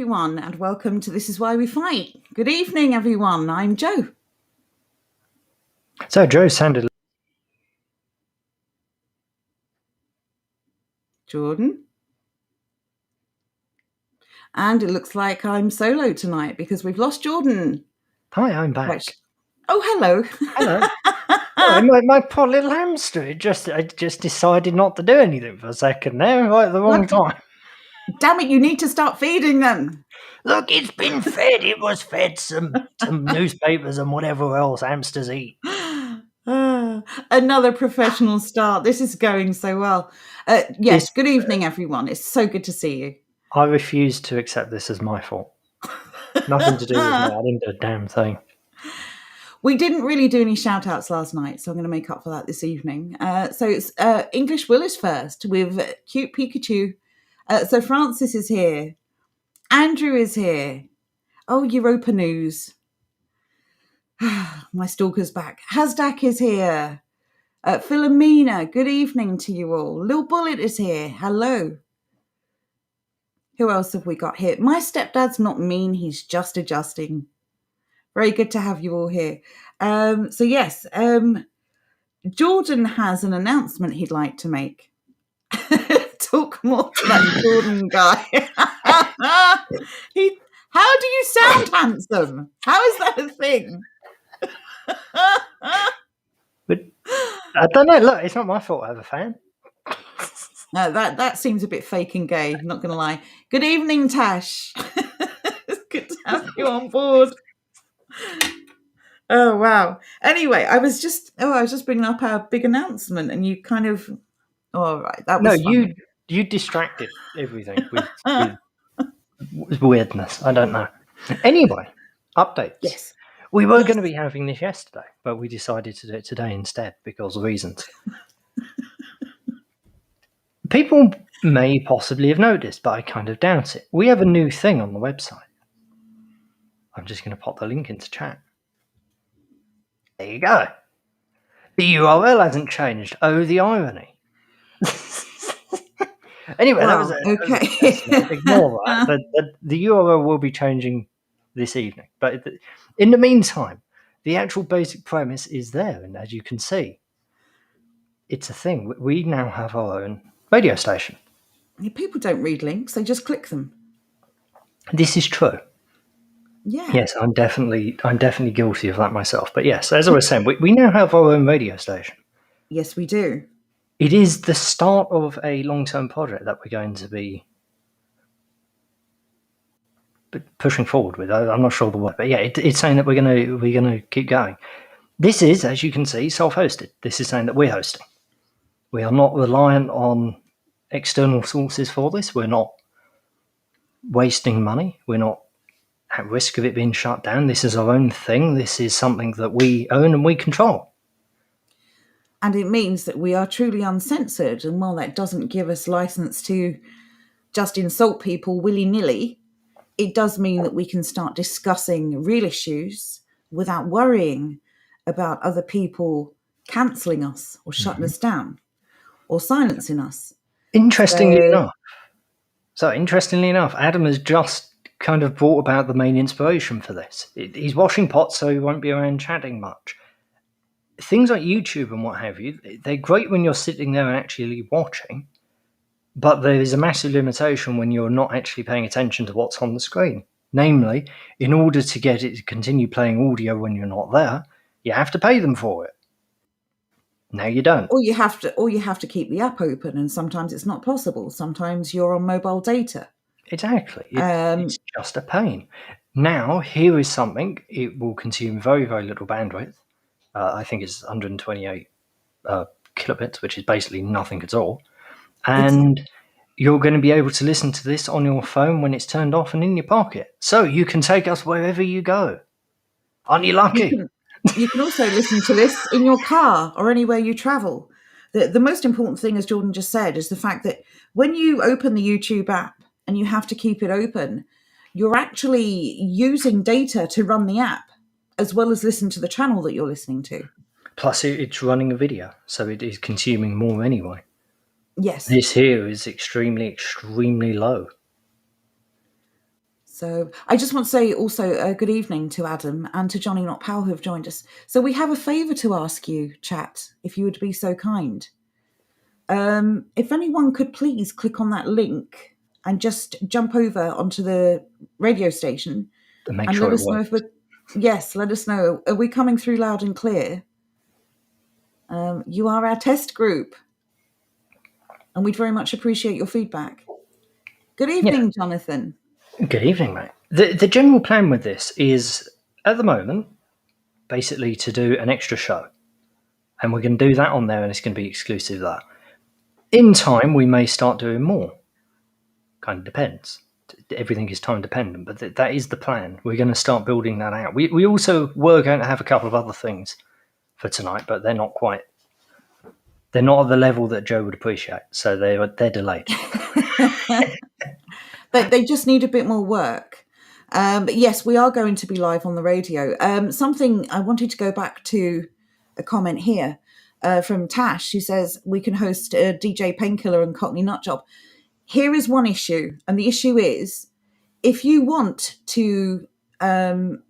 everyone, and welcome to This Is Why We Fight. Good evening, everyone. I'm Jo. So Jo sounded... Jordan. And it looks like I'm solo tonight because we've lost Jordan. Hi, I'm back. Right. Oh, hello. Hello. Oh, my poor little hamster. I just decided not to do anything for a second there, right at the wrong time. Damn it, you need to start feeding them. Look, it's been fed. It was fed some newspapers and whatever else hamsters eat. Another professional start. This is going so well. Yes, good evening, everyone. It's so good to see you. I refuse to accept this as my fault. Nothing to do with me. I didn't do a damn thing. We didn't really do any shout-outs last night, so I'm going to make up for that this evening. So it's English Will is first with Cute Pikachu. So Francis is here. Andrew is here. Oh, Europa News. My stalker's back. Hasdak is here. Philomena, good evening to you all. Lil Bullet is here. Hello. Who else have we got here? My stepdad's not mean. He's just adjusting. Very good to have you all here. So yes, Jordan has an announcement he'd like to make. Talk more to that Jordan guy. How do you sound handsome? How is that a thing? But I don't know. Look, it's not my fault I have a fan. That seems a bit fake and gay, not going to lie. Good evening, Tash. It's good to have you on board. Oh, wow. Anyway, I was just bringing up our big announcement and you kind of... Oh, all right. That was fun. You distracted everything with weirdness. I don't know. Anyway, updates. Yes. We were going to be having this yesterday, but we decided to do it today instead because of reasons. People may possibly have noticed, but I kind of doubt it. We have a new thing on the website. I'm just going to pop the link into chat. There you go. The URL hasn't changed. Oh, the irony. Anyway, wow, that was ignore that. The URL will be changing this evening. But in the meantime, the actual basic premise is there. And as you can see, it's a thing. We now have our own radio station. People don't read links. They just click them. This is true. Yeah. Yes, I'm definitely guilty of that myself. But yes, as I was saying, we now have our own radio station. Yes, we do. It is the start of a long-term project that we're going to be pushing forward with. I'm not sure the word, but yeah, it's saying that we're gonna keep going. This is, as you can see, self-hosted. This is saying that we're hosting. We are not reliant on external sources for this. We're not wasting money. We're not at risk of it being shut down. This is our own thing. This is something that we own and we control. And it means that we are truly uncensored. And while that doesn't give us license to just insult people willy-nilly, it does mean that we can start discussing real issues without worrying about other people cancelling us or shutting us down or silencing us. Interestingly enough, Adam has just kind of brought about the main inspiration for this. He's washing pots, so he won't be around chatting much. Things like YouTube and what have you, they're great when you're sitting there and actually watching, but there is a massive limitation when you're not actually paying attention to what's on the screen. Namely, in order to get it to continue playing audio when you're not there, you have to pay them for it. Now you don't. Or you have to keep the app open, and sometimes it's not possible. Sometimes you're on mobile data. Exactly. It's just a pain. Now, here is something. It will consume very, very little bandwidth. I think it's 128 kilobits, which is basically nothing at all. And you're going to be able to listen to this on your phone when it's turned off and in your pocket. So you can take us wherever you go. Aren't you lucky? You can also listen to this in your car or anywhere you travel. The most important thing, as Jordan just said, is the fact that when you open the YouTube app and you have to keep it open, you're actually using data to run the app as well as listen to the channel that you're listening to. Plus, it's running a video, so it is consuming more anyway. Yes. This here is extremely, extremely low. So I just want to say also good evening to Adam and to Johnny Not Powell who have joined us. So we have a favour to ask you, chat, if you would be so kind. If anyone could please click on that link and just jump over onto the radio station To make and sure let it us know works. if we're... Yes, let us know. Are we coming through loud and clear? You are our test group. And we'd very much appreciate your feedback. Good evening, Jonathan. Good evening, mate. The general plan with this is, at the moment, basically to do an extra show. And we're going to do that on there, and it's going to be exclusive to that. In time, we may start doing more. Kind of depends. Everything is time dependent, but that is the plan. We're going to start building that out. We also were going to have a couple of other things for tonight, but they're not quite... They're not at the level that Joe would appreciate, so they're delayed. They just need a bit more work. But yes, we are going to be live on the radio. Something I wanted to go back to a comment here from Tash, who says we can host DJ Painkiller and Cockney Nutjob. Here is one issue, and the issue is if you want to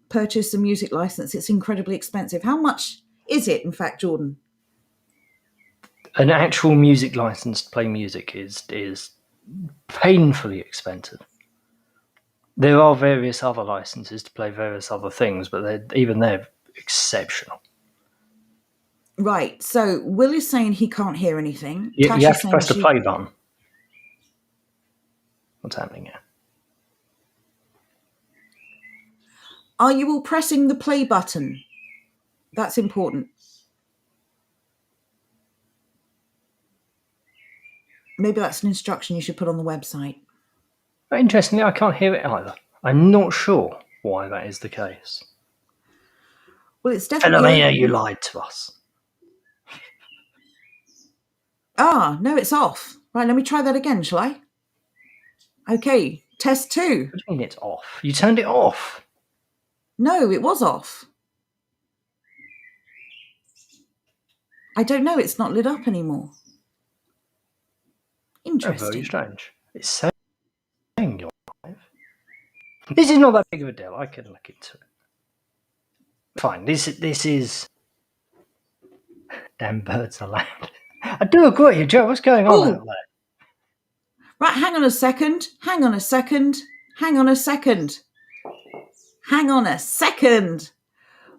purchase a music license, it's incredibly expensive. How much is it, in fact, Jordan? An actual music license to play music is painfully expensive. There are various other licenses to play various other things, but they're exceptional. Right. So Will is saying he can't hear anything. You Tash have is to press the saying play button. What's happening here? Are you all pressing the play button? That's important. Maybe that's an instruction you should put on the website. But interestingly, I can't hear it either. I'm not sure why that is the case. Well, it's definitely... Philomena, you lied to us. Ah, no, it's off. Right, let me try that again, shall I? Okay, test 2. What do you mean it's off? You turned it off. No, it was off. I don't know, it's not lit up anymore. Interesting. Very strange. It's saying you're live. This is not that big of a deal. I can look into it. Fine. This is... Damn birds are loud. I do agree, Joe. What's going on out there? Right, hang on a second.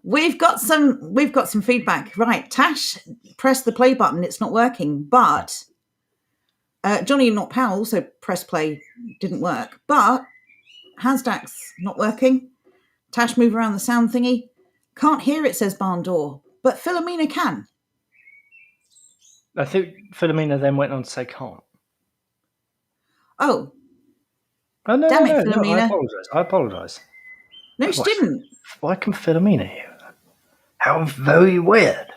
We've got some feedback. Right, Tash pressed the play button. It's not working. But Johnny Not Powell also pressed play. Didn't work. But Hasdack's not working. Tash move around the sound thingy. Can't hear it, says Barn Door. But Philomena can. I think Philomena then went on to say can't. Oh. Oh, no, Damn no, it, Philomena. No, I apologise. No, she didn't. Why can Philomena hear that? How very weird.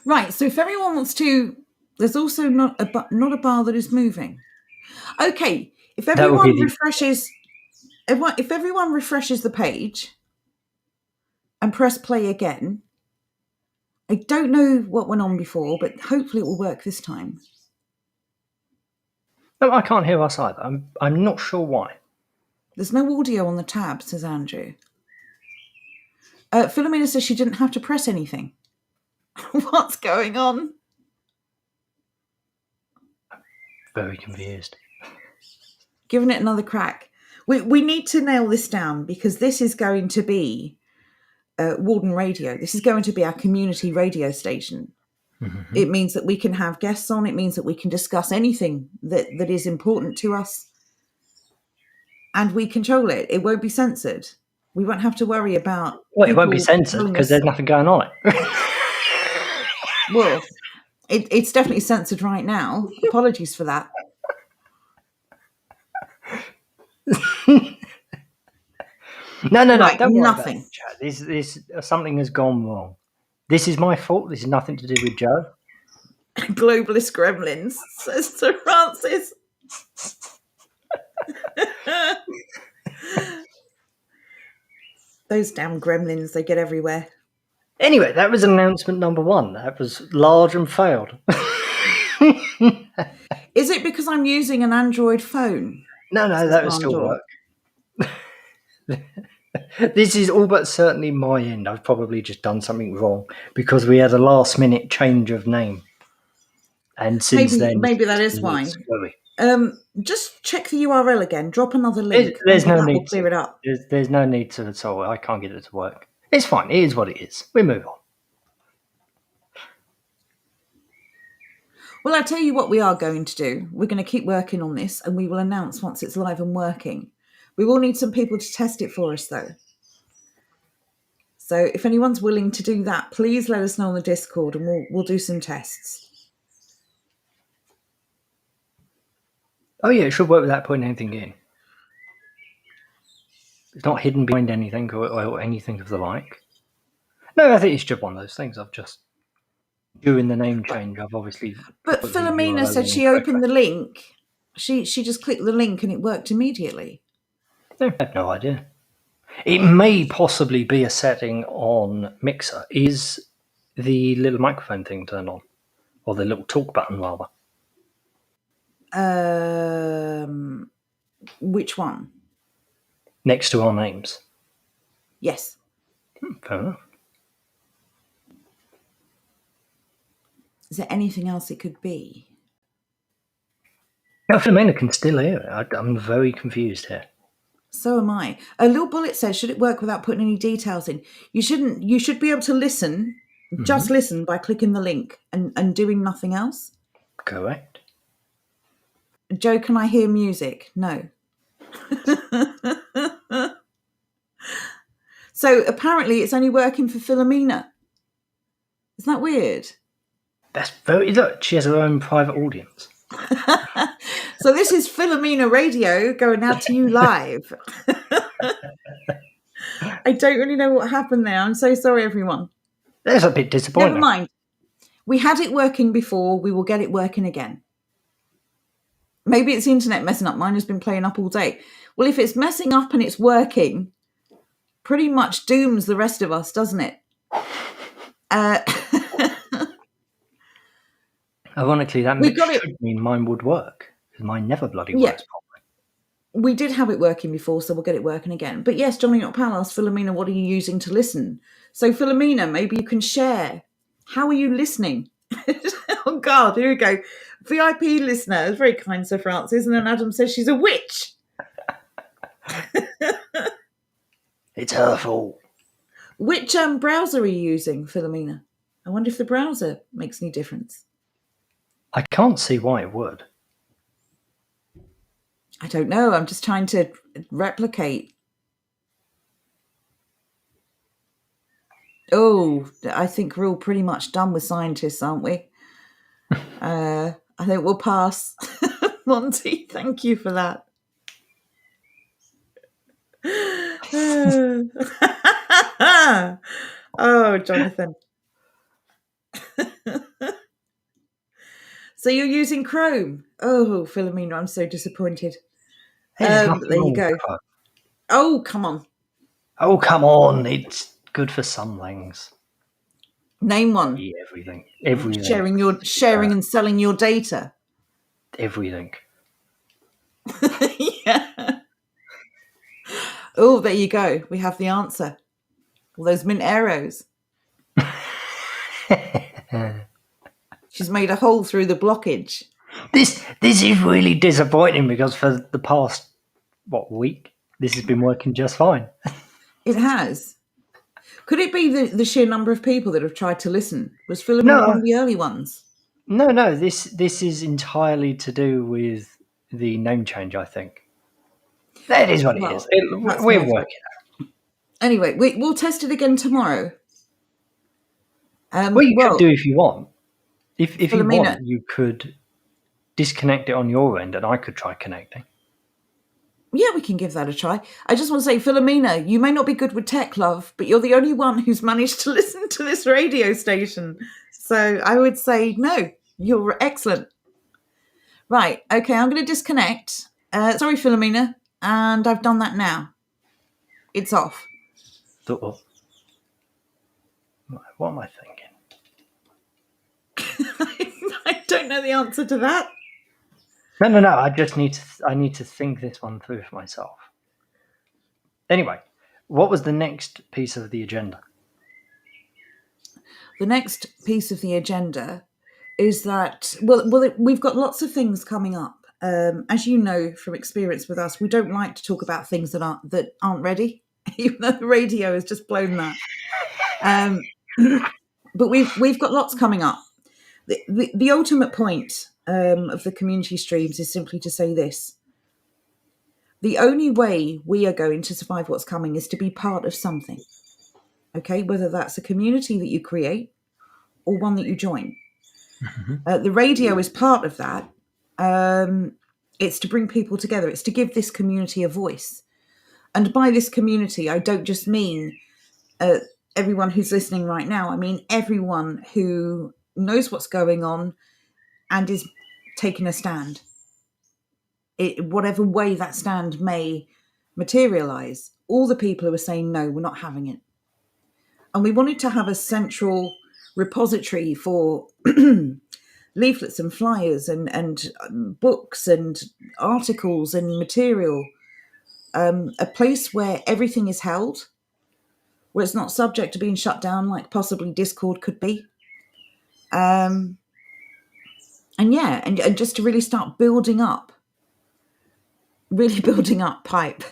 Right, so if everyone wants to... There's also not a bar that is moving. Okay, if everyone refreshes... If everyone refreshes the page and press play again... I don't know what went on before, but hopefully it will work this time. No, I can't hear us either. I'm not sure why. There's no audio on the tab, says Andrew. Philomena says she didn't have to press anything. What's going on? Very confused. Giving it another crack. We need to nail this down because this is going to be Warden Radio. This is going to be our community radio station. Mm-hmm. It means that we can have guests on. It means that we can discuss anything that is important to us. And we control it. It won't be censored. We won't have to worry about... Well, it won't be censored because there's nothing going on it. Well, it's definitely censored right now. Apologies for that. No. Right, don't nothing. Worry about it, this something has gone wrong. This is my fault. This is nothing to do with Joe. Globalist gremlins, says Sir Francis. Those damn gremlins, they get everywhere. Anyway, that was announcement number 1. That was large and failed. Is it because I'm using an Android phone? No, that would still work. This is all but certainly my end. I've probably just done something wrong because we had a last-minute change of name, and since then Maybe that it's is been a bit why. screwy. Just check the URL again. Drop another link. There's Maybe no that will need clear to. it up. There's no need to at all. I can't get it to work. It's fine. It is what it is. We move on. Well, I tell you what we are going to do. We're going to keep working on this, and we will announce once it's live and working. We will need some people to test it for us, though. So if anyone's willing to do that, please let us know on the Discord, and we'll do some tests. Oh yeah, it should work without putting anything in. It's not hidden behind anything or anything of the like. No, I think it's just one of those things. I've just during the name change, I've obviously But put the Philomena URL said in she incorrectly. opened the link. She just clicked the link and it worked immediately. I have no idea. It may possibly be a setting on Mixer. Is the little microphone thing turned on? Or the little talk button, rather? Which one? Next to our names. Yes. Fair enough. Is there anything else it could be? Now, Philomena can still hear it. I'm very confused here. So am I. A little bullet says, should it work without putting any details in? You shouldn't. You should be able to listen, just listen by clicking the link and doing nothing else. Correct. Joe, can I hear music? No. So apparently it's only working for Philomena. Isn't that weird? That's very... Look, she has her own private audience. So this is Philomena Radio going out to you live. I don't really know what happened there. I'm so sorry, everyone. That's a bit disappointing. Never mind. We had it working before. We will get it working again. Maybe it's the internet messing up. Mine has been playing up all day. Well, if it's messing up and it's working, pretty much dooms the rest of us, doesn't it? Ironically, that should mean mine would work, because mine never bloody works properly. We did have it working before, so we'll get it working again. But yes, Johnny Not Pal asked Philomena, what are you using to listen? So Philomena, maybe you can share. How are you listening? Oh, God, here we go. VIP listener, very kind, Sir Francis. And then Adam says she's a witch. It's her fault. Which browser are you using, Philomena? I wonder if the browser makes any difference. I can't see why it would. I don't know. I'm just trying to replicate. Oh, I think we're all pretty much done with scientists, aren't we? I think we'll pass. Monty, thank you for that. Oh, Jonathan. So you're using Chrome. Oh, Philomena, I'm so disappointed. There you go. Oh, come on. Oh, come on. It's good for some things. Name one. Yeah, everything. Everything. Sharing and selling your data. Everything. Yeah. Oh, there you go. We have the answer. All those mint arrows. She's made a hole through the blockage. This is really disappointing because for the past, week, this has been working just fine. It has. Could it be the sheer number of people that have tried to listen? Was Philomena one of the early ones? No. This is entirely to do with the name change, I think. That is what it is. We're working. Anyway, we'll test it again tomorrow. You could do if you want. If you Philomena, want, you could disconnect it on your end and I could try connecting. Yeah, we can give that a try. I just want to say, Philomena, you may not be good with tech, love, but you're the only one who's managed to listen to this radio station. So I would say, no, you're excellent. Right, okay, I'm going to disconnect. Sorry, Philomena, and I've done that now. It's off. What am I thinking? I don't know the answer to that. No. I just need to think this one through for myself. Anyway, what was the next piece of the agenda? The next piece of the agenda is that, we've got lots of things coming up. As you know from experience with us, we don't like to talk about things that aren't ready, even though the radio has just blown that. But we've got lots coming up. The ultimate point of the community streams is simply to say this: the only way we are going to survive what's coming is to be part of something. Okay, whether that's a community that you create or one that you join. The radio is part of that. It's to bring people together. It's to give this community a voice. And by this community, I don't just mean everyone who's listening right now. I mean everyone who knows what's going on and is taking a stand. Whatever way that stand may materialize, all the people who are saying, no, we're not having it. And we wanted to have a central repository for leaflets and flyers and books and articles and material, a place where everything is held, where it's not subject to being shut down like possibly Discord could be. And just to really start building up pipe.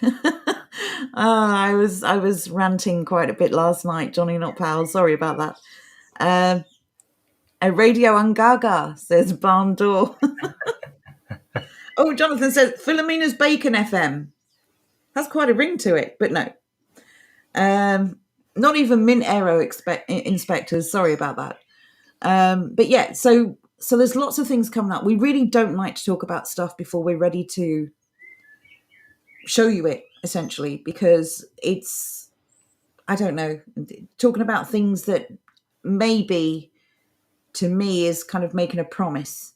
I was ranting quite a bit last night, Johnny Not Pal. Sorry about that. A radio Ungaga, says Barn Door. Oh, Jonathan says Philomena's Bacon FM. That's quite a ring to it, but no. Not even Mint Aero inspectors. Sorry about that. But yeah, so there's lots of things coming up. We really don't like to talk about stuff before we're ready to show you it, essentially, because it's, I don't know, talking about things that maybe to me is kind of making a promise.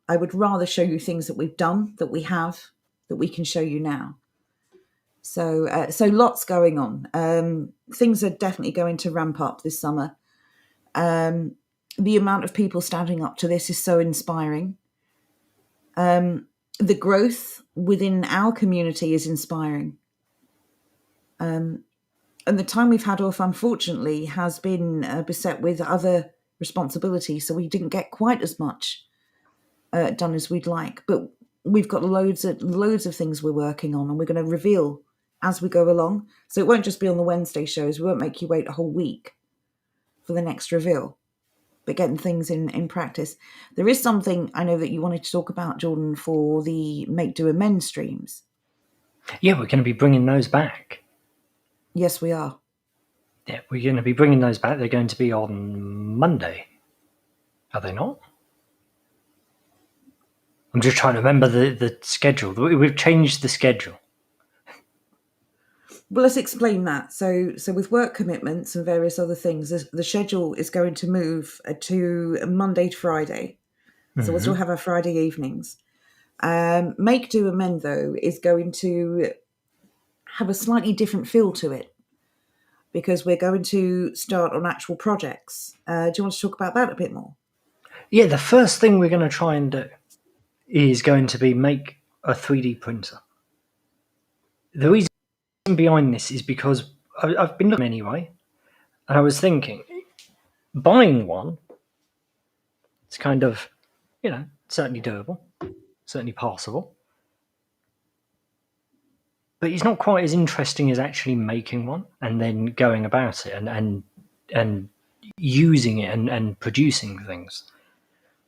I would rather show you things that we've done, that we have, that we can show you now. So lots going on. Things are definitely going to ramp up this summer. The amount of people standing up to this is so inspiring. The growth within our community is inspiring. And the time we've had off, unfortunately, has been beset with other responsibilities, so we didn't get quite as much done as we'd like. But we've got loads of things we're working on, and we're going to reveal as we go along. So it won't just be on the Wednesday shows. We won't make you wait a whole week for the next reveal, but getting things in practice. There is something I know that you wanted to talk about, Jordan, for the Make Do Amend streams. Yeah, we're going to be bringing those back. Yes, we are. Yeah, we're going to be bringing those back. They're going to be on Monday. Are they not? I'm just trying to remember the schedule. We've changed the schedule. Well, let's explain that. So with work commitments and various other things, the schedule is going to move to Monday to Friday. So we'll still have our Friday evenings. Make Do Amend, though, is going to have a slightly different feel to it because we're going to start on actual projects. Do you want to talk about that a bit more? Yeah, the first thing we're going to try and do is going to be make a 3D printer. The reason behind this is because I've been looking anyway, and I was thinking, buying one, it's kind of, certainly doable, certainly passable, but it's not quite as interesting as actually making one and then going about it and using it and producing things.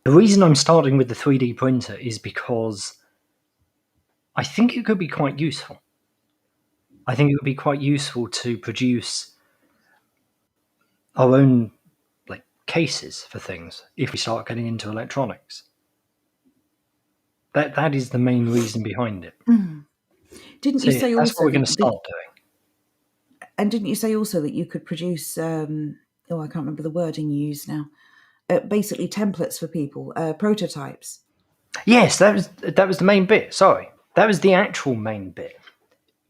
The reason I'm starting with the 3D printer is because I think it could be quite useful. I think it would be quite useful to produce our own cases for things if we start getting into electronics. That is the main reason behind it. Didn't you say that's also what we're going to start doing? And didn't you say also that you could produce? I can't remember the wording you use now. Basically, templates for people, prototypes. Yes, that was the main bit. Sorry, that was the actual main bit.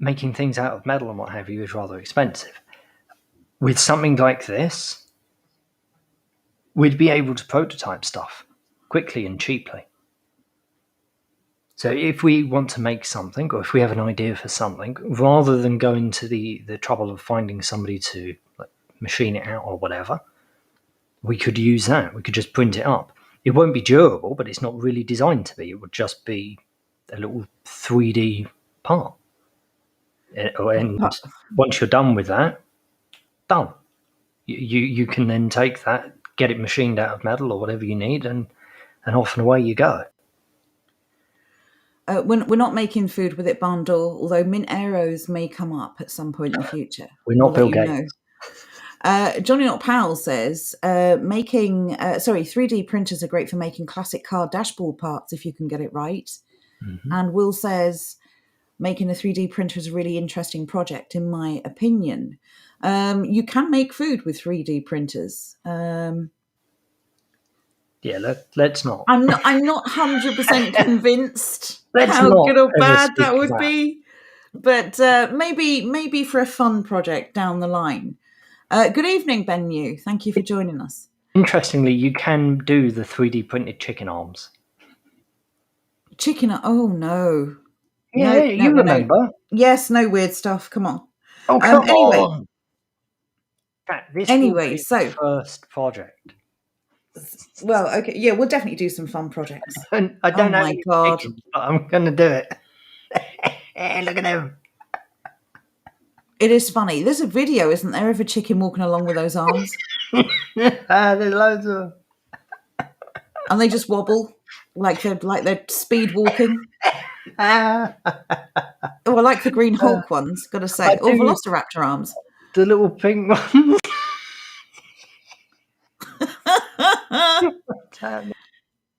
Making things out of metal and what have you is rather expensive. With something like this, we'd be able to prototype stuff quickly and cheaply. So if we want to make something, or if we have an idea for something, rather than going to the trouble of finding somebody to machine it out or whatever, we could use that. We could just print it up. It won't be durable, but it's not really designed to be. It would just be a little 3D part. And once you're done with that, done. You can then take that, get it machined out of metal or whatever you need, and off and away you go. We're not making food with it, Bundle, although mint arrows may come up at some point in the future. We're not We'll Bill let you Gates. know. Johnny Not Powell says, 3D printers are great for making classic car dashboard parts if you can get it right. Mm-hmm. And Will says, making a 3D printer is a really interesting project, in my opinion. You can make food with 3D printers. Yeah, let's not. I'm not 100% convinced Let's how not good or ever bad speak that of would that. be. But maybe for a fun project down the line. Good evening, Ben New. Thank you for joining us. Interestingly, you can do the 3D printed chicken arms. Chicken. Oh no. Yeah, No, you remember. No. Yes, no weird stuff. Come on. Oh, come anyway, on. In fact, this will be the first project. Well, okay, yeah, we'll definitely do some fun projects. And I don't have any chickens, but I'm going to do it. Look at them. It is funny. There's a video, isn't there, of a chicken walking along with those arms? There's loads of them. And they just wobble like they're speed walking. Oh, I like the Green Hulk ones, gotta say. Or Velociraptor arms. The little pink ones.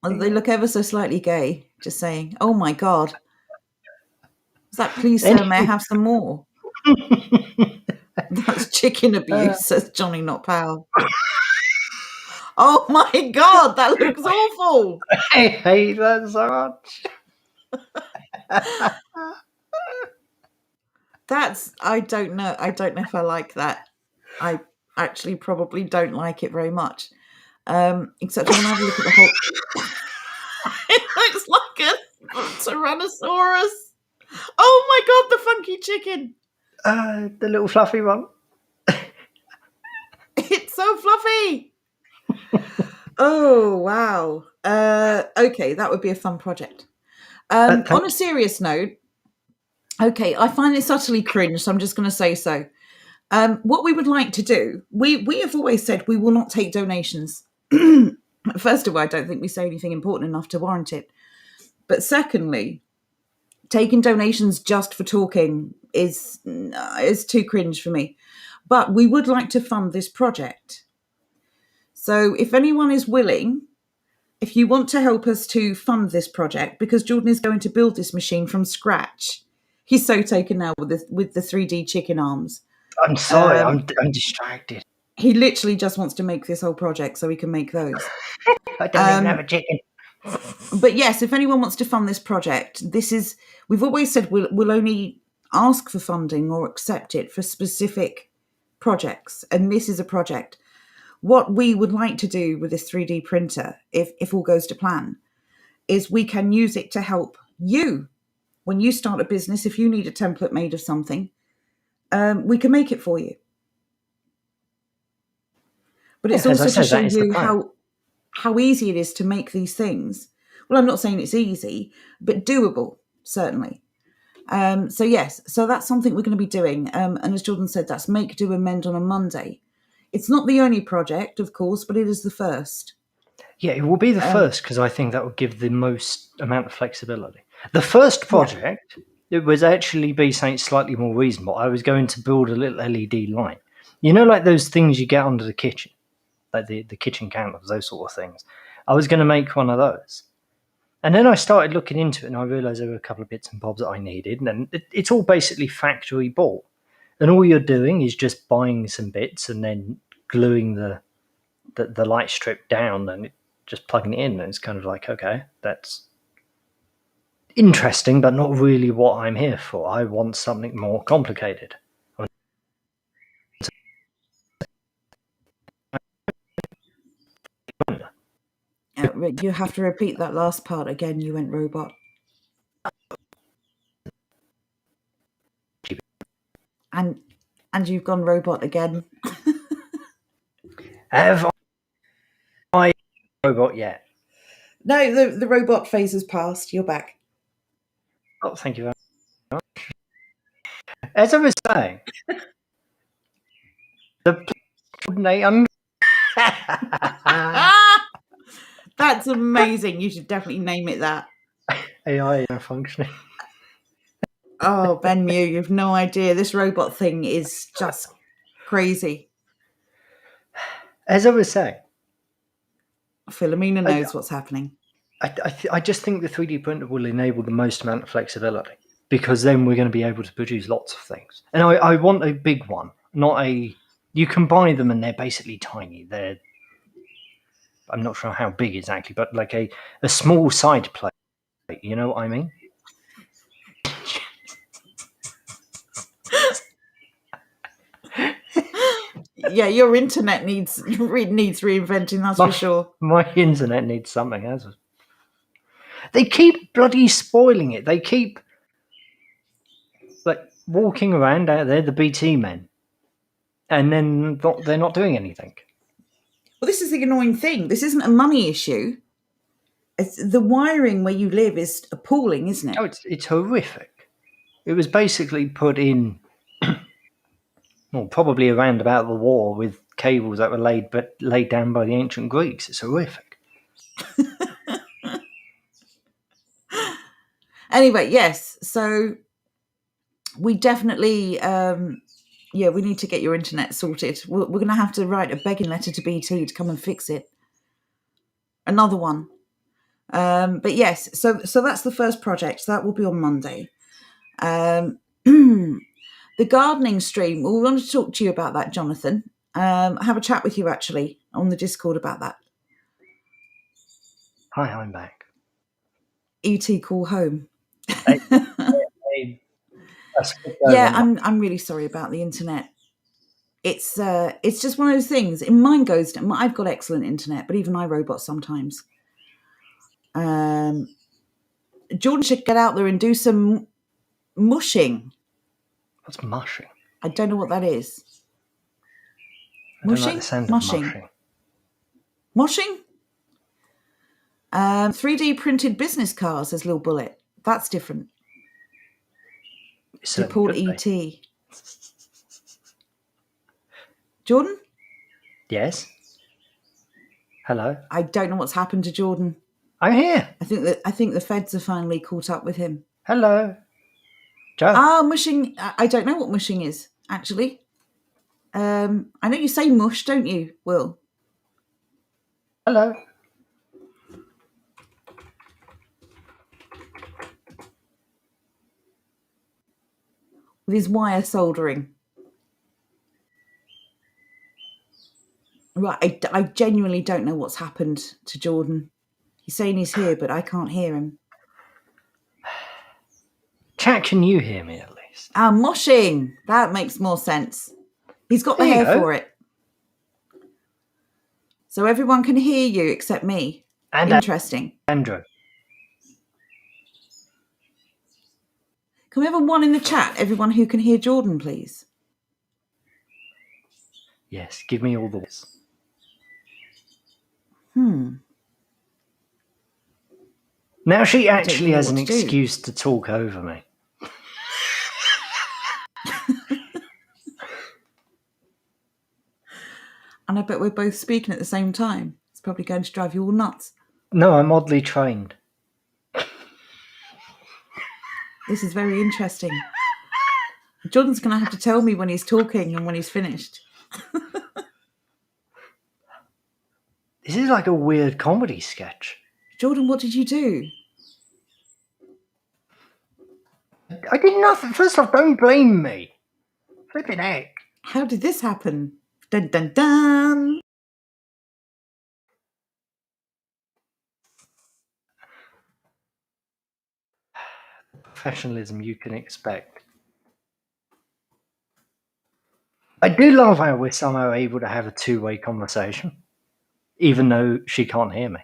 They look ever so slightly gay, just saying. Oh my God. Is that please, sir, may I have some more? That's chicken abuse, says Johnny Not Powell. Oh my God, that looks awful. I hate that so much. I don't know if I like that. I actually probably don't like it very much. Except I want to have a look at the whole. It looks like a Tyrannosaurus. Oh my God, the funky chicken. The little fluffy one. It's so fluffy. Oh, wow. Okay, that would be a fun project. On a serious note, okay, I find this utterly cringe, so I'm just going to say so. What we would like to do, we have always said we will not take donations. First of all, I don't think we say anything important enough to warrant it. But secondly, taking donations just for talking is too cringe for me. But we would like to fund this project. So if anyone is willing, if you want to help us to fund this project, because Jordan is going to build this machine from scratch. He's so taken now with the 3D chicken arms. I'm sorry, I'm distracted. He literally just wants to make this whole project so he can make those. I don't even have a chicken. But yes, if anyone wants to fund this project, we've always said we'll only ask for funding or accept it for specific projects. And this is a project. What we would like to do with this 3D printer, if all goes to plan, is we can use it to help you. When you start a business, if you need a template made of something, we can make it for you. But it's also to show you how easy it is to make these things. Well, I'm not saying it's easy, but doable, certainly. So that's something we're going to be doing. And as Jordan said, that's Make, Do, Amend on a Monday. It's not the only project, of course, but it is the first. Yeah, it will be the first because I think that will give the most amount of flexibility. The first project, it was actually be something slightly more reasonable. I was going to build a little LED light. You know, like those things you get under the kitchen, like the kitchen candles, those sort of things. I was going to make one of those. And then I started looking into it and I realised there were a couple of bits and bobs that I needed. And it's all basically factory bought. And all you're doing is just buying some bits and then gluing the light strip down and just plugging it in. And it's kind of like, okay, that's interesting, but not really what I'm here for. I want something more complicated. You have to repeat that last part again. You went robot. And you've gone robot again. Have I robot yet? No, the robot phase has passed. You're back. Oh, thank you very much. As I was saying, the name. That's amazing. You should definitely name it that. AI functioning. Oh, Ben Mew, you've no idea. This robot thing is just crazy. As I was saying, Philomena knows what's happening. I just think the 3D printer will enable the most amount of flexibility, because then we're going to be able to produce lots of things. And I want a big one, not a... You can buy them and they're basically tiny. I'm not sure how big exactly, but like a small side plate. You know what I mean? Yeah, your internet needs reinventing, that's for sure. My internet needs something else. They keep bloody spoiling it. They keep like walking around out there, the BT men, and then they're not doing anything. Well, this is the annoying thing. This isn't a money issue. The wiring where you live is appalling, isn't it? Oh, it's horrific. It was basically put in, well, probably around about the war, with cables that were laid down by the ancient Greeks. It's horrific. Anyway, yes. So we definitely, we need to get your internet sorted. We're going to have to write a begging letter to BT to come and fix it. Another one. But yes, so that's the first project. So that will be on Monday. The gardening stream, we want to talk to you about that, Jonathan. Have a chat with you actually on the Discord about that. Hi, I'm back. ET call home. Yeah, I'm really sorry about the internet. It's just one of those things. Mine goes. I've got excellent internet, but even I robot sometimes. Jordan should get out there and do some mushing. What's mushing? I don't know what that is. I don't like the sound of mushing. Mushing? 3D printed business cars, says Lil Bullet. That's different. Deport ET. Jordan? Yes? Hello? I don't know what's happened to Jordan. I'm here. I think the feds have finally caught up with him. Hello. Joe? Mushing. I don't know what mushing is, actually. I know you say mush, don't you, Will? Hello. With his wire soldering. Right, I genuinely don't know what's happened to Jordan. He's saying he's here, but I can't hear him. Chat, can you hear me at least? Mushing. That makes more sense. He's got the hair for it. So everyone can hear you except me. And interesting. Andrew. Can we have a one in the chat? Everyone who can hear Jordan, please. Yes, give me all the words. Now she actually has an excuse to talk over me. And I bet we're both speaking at the same time. It's probably going to drive you all nuts. No, I'm oddly trained. This is very interesting. Jordan's going to have to tell me when he's talking and when he's finished. This is like a weird comedy sketch. Jordan, what did you do? I did nothing. First off, don't blame me. Flipping heck. How did this happen? Dun dun dun. Professionalism you can expect. I do love how we're somehow able to have a two-way conversation, even though she can't hear me.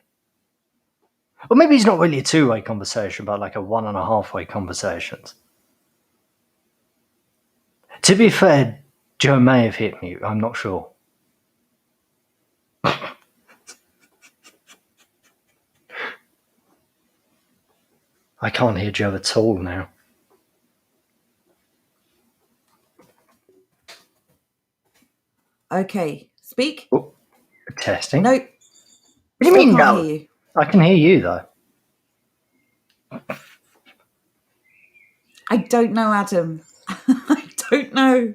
Or maybe it's not really a two-way conversation, but like a 1.5-way conversation. To be fair, Joe may have hit mute. I'm not sure. I can't hear Joe at all now. Okay, speak. Oh, testing. Nope. What do you Still mean can't no? hear you. I can hear you though. I don't know, Adam. I don't know.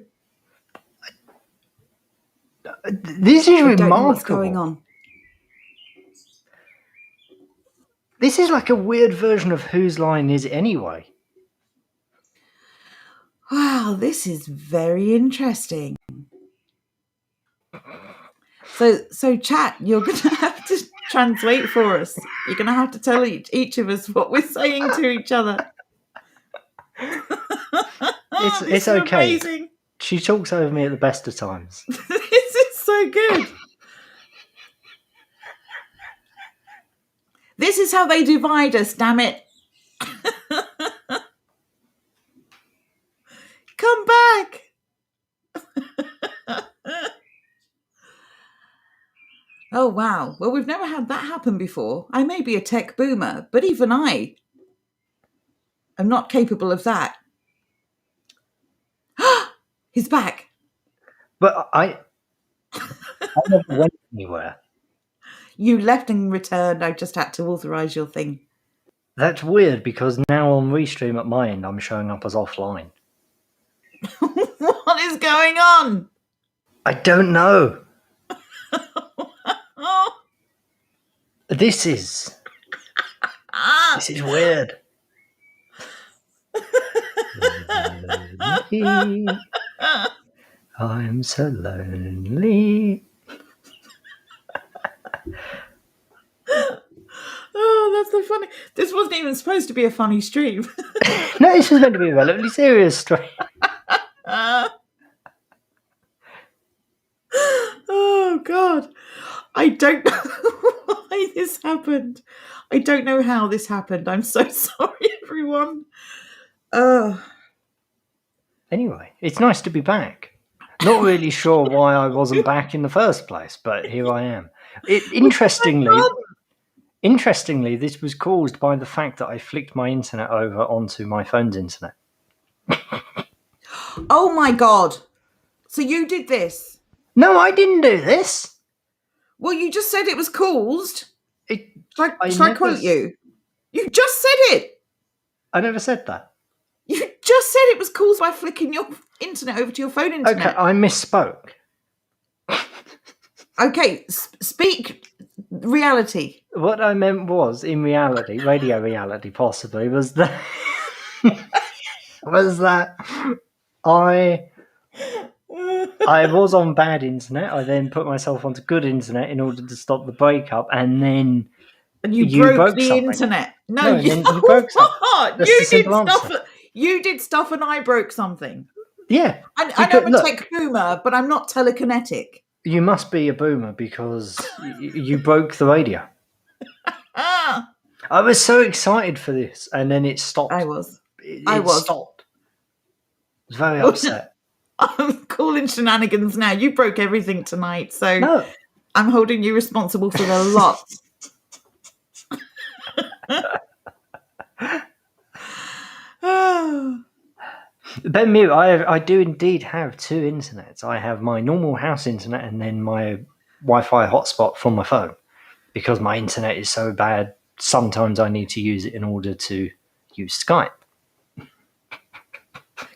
This is I remarkable. don't know what's going on. This is like a weird version of Whose Line Is It Anyway? Wow, this is very interesting. So chat, you're going to have to translate for us. You're going to have to tell each of us what we're saying to each other. It's okay. Amazing. She talks over me at the best of times. This is so good. This is how they divide us, damn it. Come back. Oh, wow. Well, we've never had that happen before. I may be a tech boomer, but even I am not capable of that. He's back. But I never went anywhere. You left and returned. I just had to authorize your thing. That's weird because now on Restream at my end, I'm showing up as offline. What is going on? I don't know. Oh. This is weird. I'm so lonely. Oh, that's so funny. This wasn't even supposed to be a funny stream. No, this is meant to be a relatively serious stream. Oh, God. I don't know why this happened. I don't know how this happened. I'm so sorry, everyone. Anyway, it's nice to be back. Not really sure why I wasn't back in the first place, but here I am. Interestingly, this was caused by the fact that I flicked my internet over onto my phone's internet. Oh, my God. So you did this? No, I didn't do this. Well, you just said it was caused. Should I never quote you? You just said it. I never said that. You just said it was caused by flicking your internet over to your phone internet. Okay, I misspoke. Okay, speak reality. What I meant was, in reality, radio reality possibly, was that I was on bad internet. I then put myself onto good internet in order to stop the breakup, and then you broke the something. internet. No, you broke something. You did stuff, and I broke something. Yeah, I know I'm a tech boomer, but I'm not telekinetic. You must be a boomer because you broke the radio. I was so excited for this, and then it stopped. I was. It stopped. I was very upset. I'm calling shenanigans now. You broke everything tonight, so no. I'm holding you responsible for the lot. Ben Mew, I do indeed have two internets. I have my normal house internet and then my Wi-Fi hotspot from my phone. Because my internet is so bad, sometimes I need to use it in order to use Skype.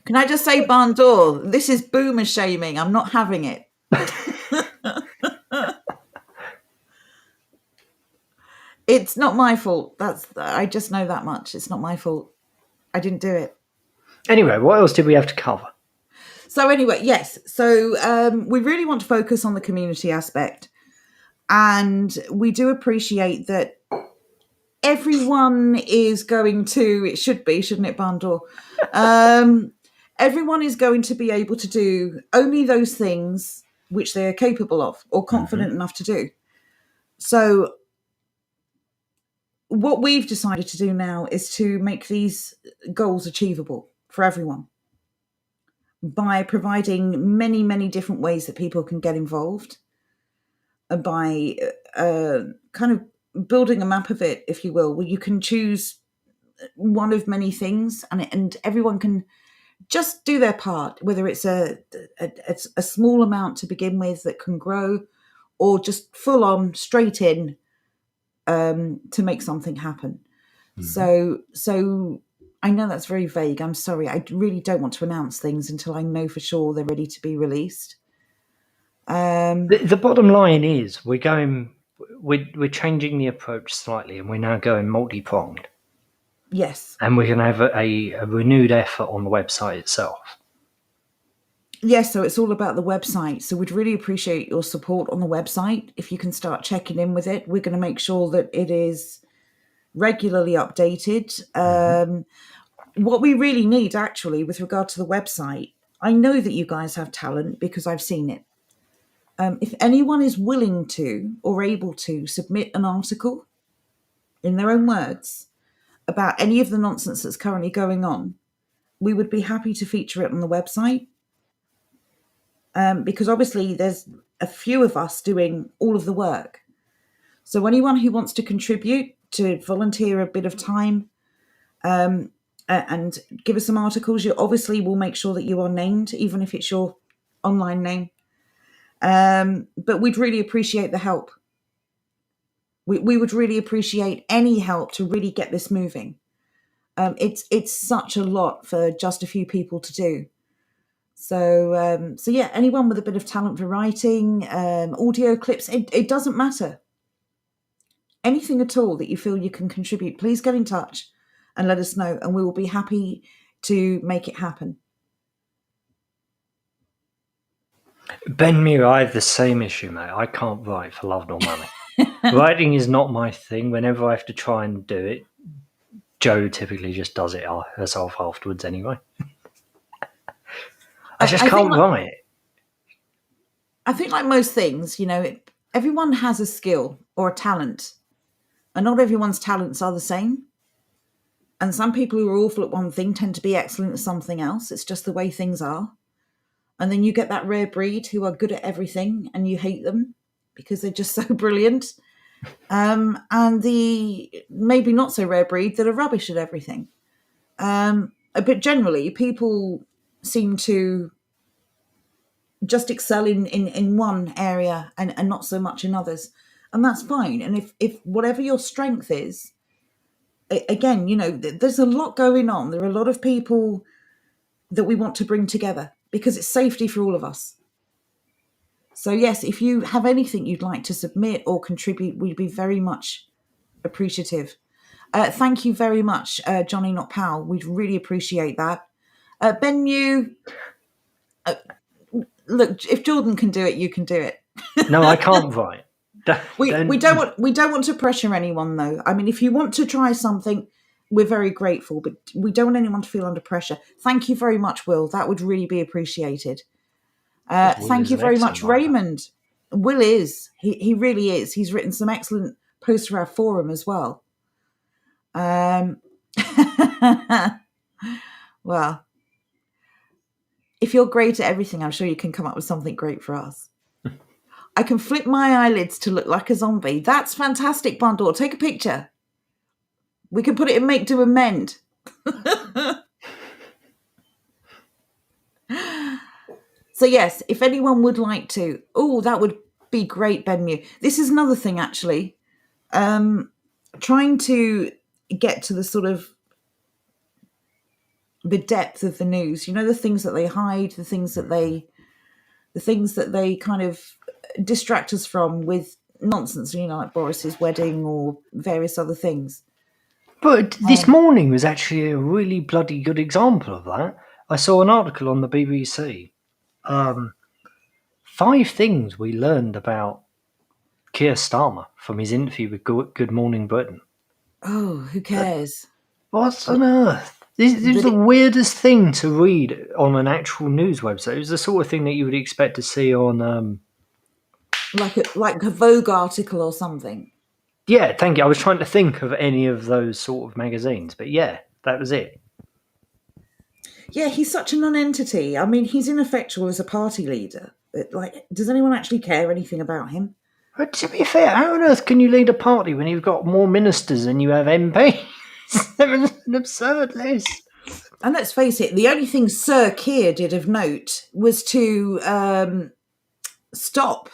Can I just say, Bandor, this is boomer shaming. I'm not having it. It's not my fault. I just know that much. It's not my fault. I didn't do it. Anyway, what else did we have to cover? So anyway, yes. So we really want to focus on the community aspect. And we do appreciate that everyone is going to, it should be, shouldn't it, Bandor? Everyone is going to be able to do only those things which they are capable of or confident enough to do. So what we've decided to do now is to make these goals achievable for everyone. by providing many, many different ways that people can get involved, by kind of building a map of it, if you will, where you can choose one of many things, and everyone can just do their part, whether it's a small amount to begin with that can grow, or just full on straight in to make something happen. So I know that's very vague. I'm sorry. I really don't want to announce things until I know for sure they're ready to be released. The bottom line is we're changing the approach slightly, and we're now going multi-pronged. Yes. And we're going to have a renewed effort on the website itself. Yes, so it's all about the website. So we'd really appreciate your support on the website. If you can start checking in with it, we're going to make sure that it is regularly updated. What we really need, actually, with regard to the website, I know that you guys have talent because I've seen it. If anyone is willing to or able to submit an article in their own words about any of the nonsense that's currently going on, we would be happy to feature it on the website. Because obviously there's a few of us doing all of the work. So anyone who wants to contribute, to volunteer a bit of time and give us some articles, you obviously will make sure that you are named, even if it's your online name. But we'd really appreciate the help. We would really appreciate any help to really get this moving. It's such a lot for just a few people to do. So yeah, anyone with a bit of talent for writing, audio clips, it doesn't matter. Anything at all that you feel you can contribute, please get in touch and let us know, and we will be happy to make it happen. Ben Muir, I have the same issue, mate. I can't write for love nor money. Writing is not my thing. Whenever I have to try and do it, Jo typically just does it herself afterwards anyway. I can't write. I think like most things, everyone has a skill or a talent, and not everyone's talents are the same. And some people who are awful at one thing tend to be excellent at something else. It's just the way things are. And then you get that rare breed who are good at everything and you hate them because they're just so brilliant. And the maybe not so rare breed that are rubbish at everything. But generally, people seem to just excel in one area and not so much in others. And that's fine. And if whatever your strength is, again, there's a lot going on. There are a lot of people that we want to bring together because it's safety for all of us. So yes, if you have anything you'd like to submit or contribute, we'd be very much appreciative. Thank you very much, Johnny Not Pal. We'd really appreciate that. Ben Mew, look, if Jordan can do it, you can do it. No, I can't write. We don't want to pressure anyone, though. I mean, if you want to try something, we're very grateful, but we don't want anyone to feel under pressure. Thank you very much, Will. That would really be appreciated. Thank you very much, Raymond. Will is. He really is. He's written some excellent posts for our forum as well. Well, if you're great at everything, I'm sure you can come up with something great for us. I can flip my eyelids to look like a zombie. That's fantastic, Bondor. Take a picture. We can put it in Make Do Amend. So yes, if anyone would like to, that would be great, Ben Mew. This is another thing, actually. Trying to get to the sort of the depth of the news. The things that they hide, the things that they kind of distract us from with nonsense, like Boris's wedding or various other things. But this morning was actually a really bloody good example of that. I saw an article on the BBC. 5 things we learned about Keir Starmer from his interview with Good Morning Britain. Oh, who cares? What on earth? This is the weirdest thing to read on an actual news website. It was the sort of thing that you would expect to see on... like a Vogue article or something. Yeah, thank you. I was trying to think of any of those sort of magazines, but yeah, that was it. Yeah, he's such a non-entity. I mean, he's ineffectual as a party leader. Like, does anyone actually care anything about him? But to be fair, how on earth can you lead a party when you've got more ministers than you have MPs? It's an absurd list. And let's face it, the only thing Sir Keir did of note was to stop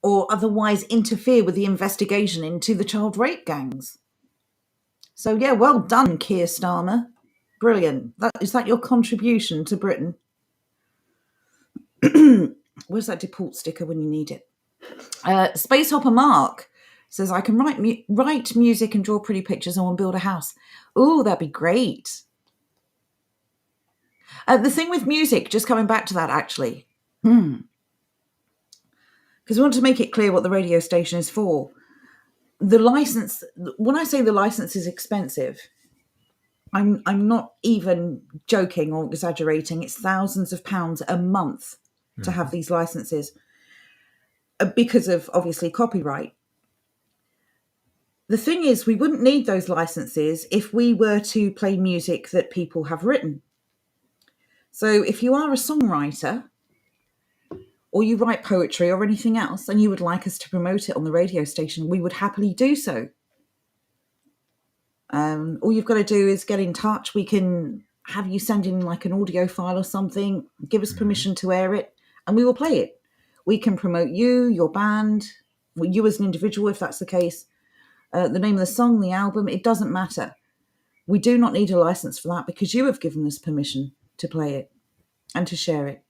or otherwise interfere with the investigation into the child rape gangs. So, yeah, well done, Keir Starmer. Brilliant. Is that your contribution to Britain? Where's that deport sticker when you need it? Space Hopper Mark says, I can write music and draw pretty pictures and want to build a house. Oh, that'd be great. The thing with music, just coming back to that actually, because we want to make it clear what the radio station is for. The license, when I say the license is expensive, I'm not even joking or exaggerating. It's thousands of pounds a month to have these licenses because of obviously copyright. The thing is, we wouldn't need those licenses if we were to play music that people have written. So if you are a songwriter or you write poetry or anything else and you would like us to promote it on the radio station, we would happily do so. All you've got to do is get in touch. We can have you send in like an audio file or something, give us permission to air it, and we will play it. We can promote you, your band, you as an individual if that's the case, the name of the song, the album, it doesn't matter. We do not need a license for that because you have given us permission to play it and to share it.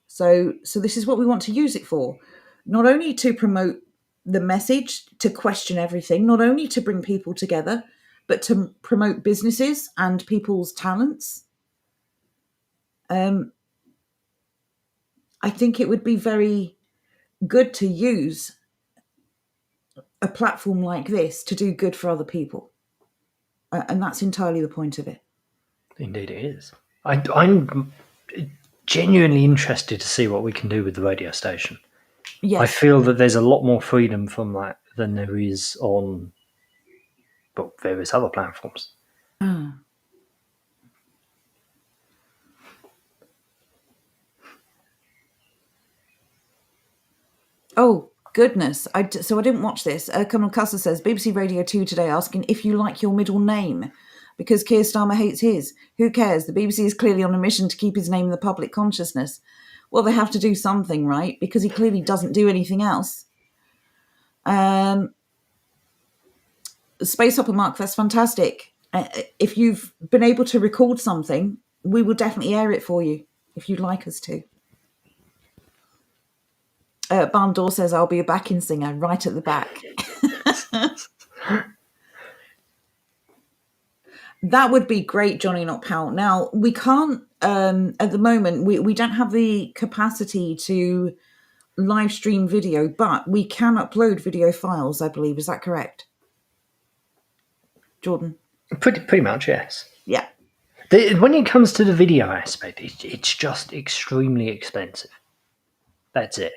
So this is what we want to use it for. Not only to promote the message, to question everything, not only to bring people together, but to promote businesses and people's talents. I think it would be very good to use a platform like this to do good for other people. And that's entirely the point of it. Indeed it is. I'm genuinely interested to see what we can do with the radio station. Yes. I feel that there's a lot more freedom from that than there is on various other platforms. Oh, goodness. So I didn't watch this. Colonel Cusser says, BBC Radio 2 today asking if you like your middle name because Keir Starmer hates his. Who cares? The BBC is clearly on a mission to keep his name in the public consciousness. Well, they have to do something, right? Because he clearly doesn't do anything else. Space Hopper Mark, that's fantastic. If you've been able to record something, we will definitely air it for you if you'd like us to. Barn Door says, I'll be a backing singer right at the back. That would be great, Johnny Not Powell. Now, we can't, at the moment, we don't have the capacity to live stream video, but we can upload video files, I believe. Is that correct? Jordan? Pretty much, yes. Yeah. When it comes to the video aspect, it's just extremely expensive. That's it.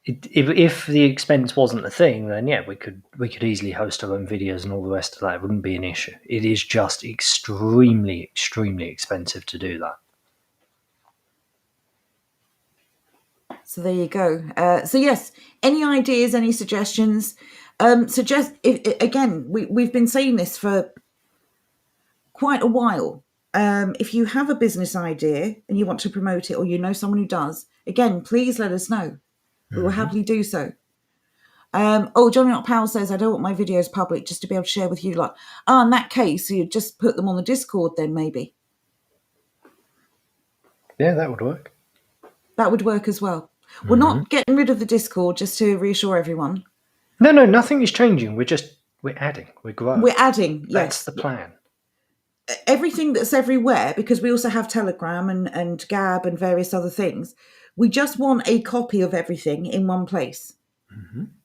If the expense wasn't a thing, then yeah, we could easily host our own videos and all the rest of that. It wouldn't be an issue. It is just extremely, extremely expensive to do that. So there you go. So yes, any ideas, any suggestions? We've been saying this for quite a while. If you have a business idea and you want to promote it, or you know someone who does, again, please let us know. We will happily do so. Johnny Not Powell says, I don't want my videos public just to be able to share with you lot. In that case, you just put them on the Discord then, maybe. Yeah, that would work. That would work as well. We're not getting rid of the Discord, just to reassure everyone. No, nothing is changing. We're adding. We're growing. We're adding, yes. That's the plan. Everything that's everywhere, because we also have Telegram and Gab and various other things. We just want a copy of everything in one place.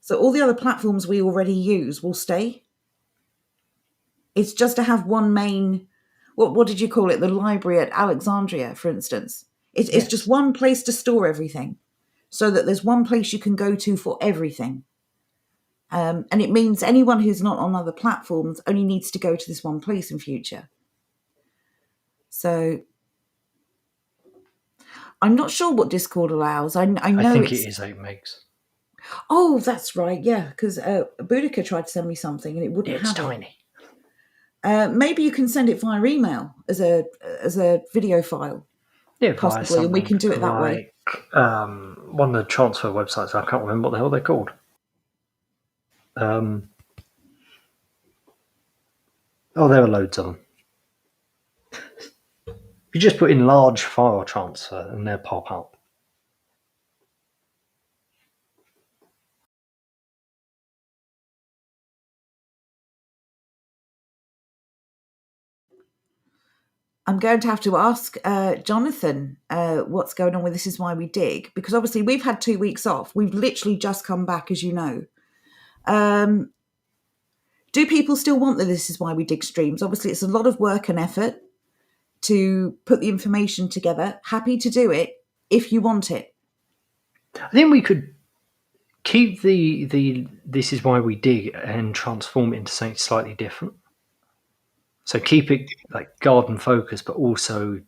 So all the other platforms we already use will stay. It's just to have one main, what did you call it? The library at Alexandria, for instance. It's just one place to store everything so that there's one place you can go to for everything. And it means anyone who's not on other platforms only needs to go to this one place in future. So I'm not sure what Discord allows. I know I think it's... it is 8 megs. Oh, that's right. Yeah, because Boudica tried to send me something and it wouldn't It's have tiny. it. Maybe you can send it via email as a video file, Yeah, possibly, and we can do it that way. One of the transfer websites, I can't remember what the hell they're called. There are loads of them. You just put in large file transfer and they'll pop up. I'm going to have to ask Jonathan what's going on with This Is Why We Dig, because obviously we've had 2 weeks off. We've literally just come back, as you know. Do people still want the This Is Why We Dig streams? Obviously, it's a lot of work and effort to put the information together. Happy to do it if you want it. I think we could keep the This Is Why We Dig and transform it into something slightly different. So keep it like garden focused, but also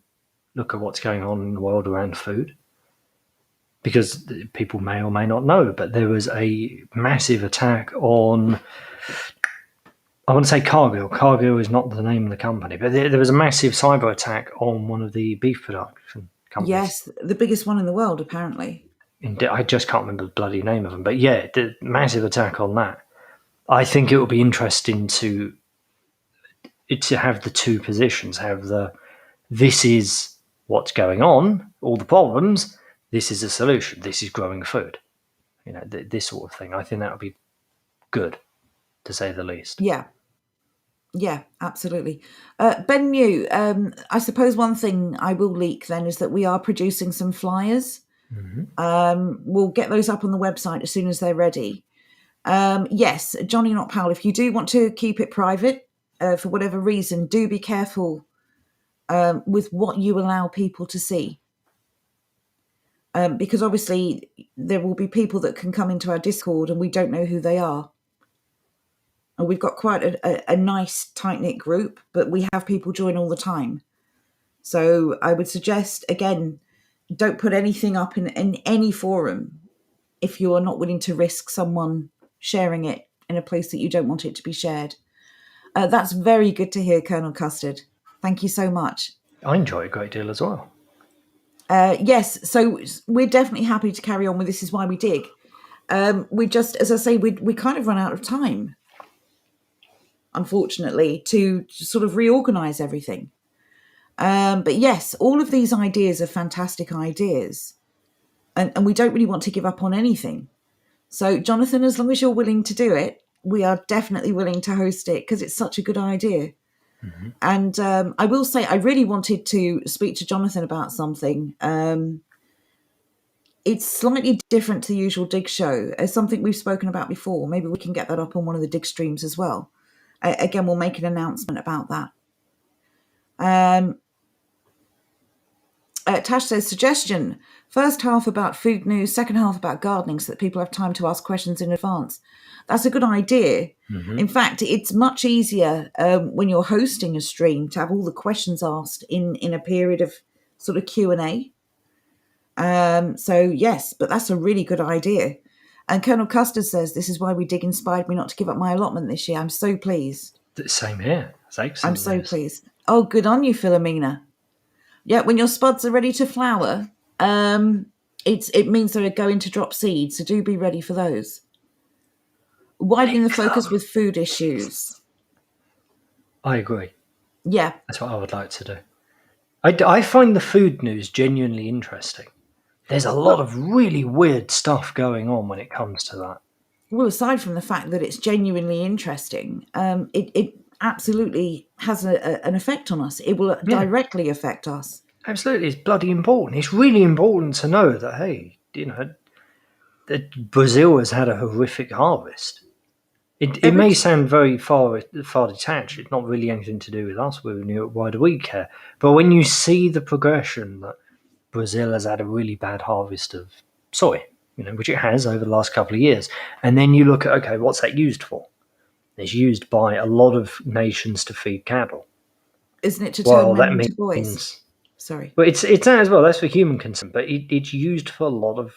look at what's going on in the world around food. Because people may or may not know, but there was a massive attack on, I want to say Cargill. Cargill is not the name of the company, but there was a massive cyber attack on one of the beef production companies. Yes, the biggest one in the world, apparently. I just can't remember the bloody name of them, but yeah, the massive attack on that. I think it would be interesting to have the two positions, have this is what's going on, all the problems, this is a solution, this is growing food, this sort of thing. I think that would be good, to say the least. Yeah, absolutely. Ben New, I suppose one thing I will leak then is that we are producing some flyers. We'll get those up on the website as soon as they're ready. Yes, Johnny Not Powell, if you do want to keep it private for whatever reason, do be careful with what you allow people to see. Because obviously there will be people that can come into our Discord and we don't know who they are. And we've got quite a nice, tight-knit group, but we have people join all the time. So I would suggest, again, don't put anything up in any forum if you are not willing to risk someone sharing it in a place that you don't want it to be shared. That's very good to hear, Colonel Custard. Thank you so much. I enjoy it a great deal as well. Yes, so we're definitely happy to carry on with This Is Why We Dig. We just, as I say, we kind of run out of time, unfortunately, to sort of reorganize everything. But yes, all of these ideas are fantastic ideas. And we don't really want to give up on anything. So, Jonathan, as long as you're willing to do it, we are definitely willing to host it because it's such a good idea. And I will say, I really wanted to speak to Jonathan about something. It's slightly different to the usual Dig show. As something we've spoken about before. Maybe we can get that up on one of the Dig streams as well. Again, we'll make an announcement about that. Tash says, suggestion, first half about food news, second half about gardening so that people have time to ask questions in advance. That's a good idea. In fact, it's much easier when you're hosting a stream to have all the questions asked in a period of sort of Q&A. So yes, but that's a really good idea. And Colonel Custard says, This Is Why We Dig inspired me not to give up my allotment this year. I'm so pleased. Same here. It's excellent. I'm so pleased. Oh, good on you, Philomena. Yeah, when your spuds are ready to flower, it means they're going to drop seeds, so do be ready for those. Widening the focus with food issues. I agree. Yeah. That's what I would like to do. I find the food news genuinely interesting. There's a lot of really weird stuff going on when it comes to that. Well, aside from the fact that it's genuinely interesting, it absolutely has an effect on us. It will directly affect us. Absolutely. It's bloody important. It's really important to know that, hey, that Brazil has had a horrific harvest. It may sound very far detached. It's not really anything to do with us. Why do we care? But when you see the progression that Brazil has had a really bad harvest of soy, which it has over the last couple of years, and then you look at, okay, what's that used for? It's used by a lot of nations to feed cattle. Isn't it to turn Well, men that into boys? means... Sorry. Well, it's that as well. That's for human consumption, but it's used for a lot of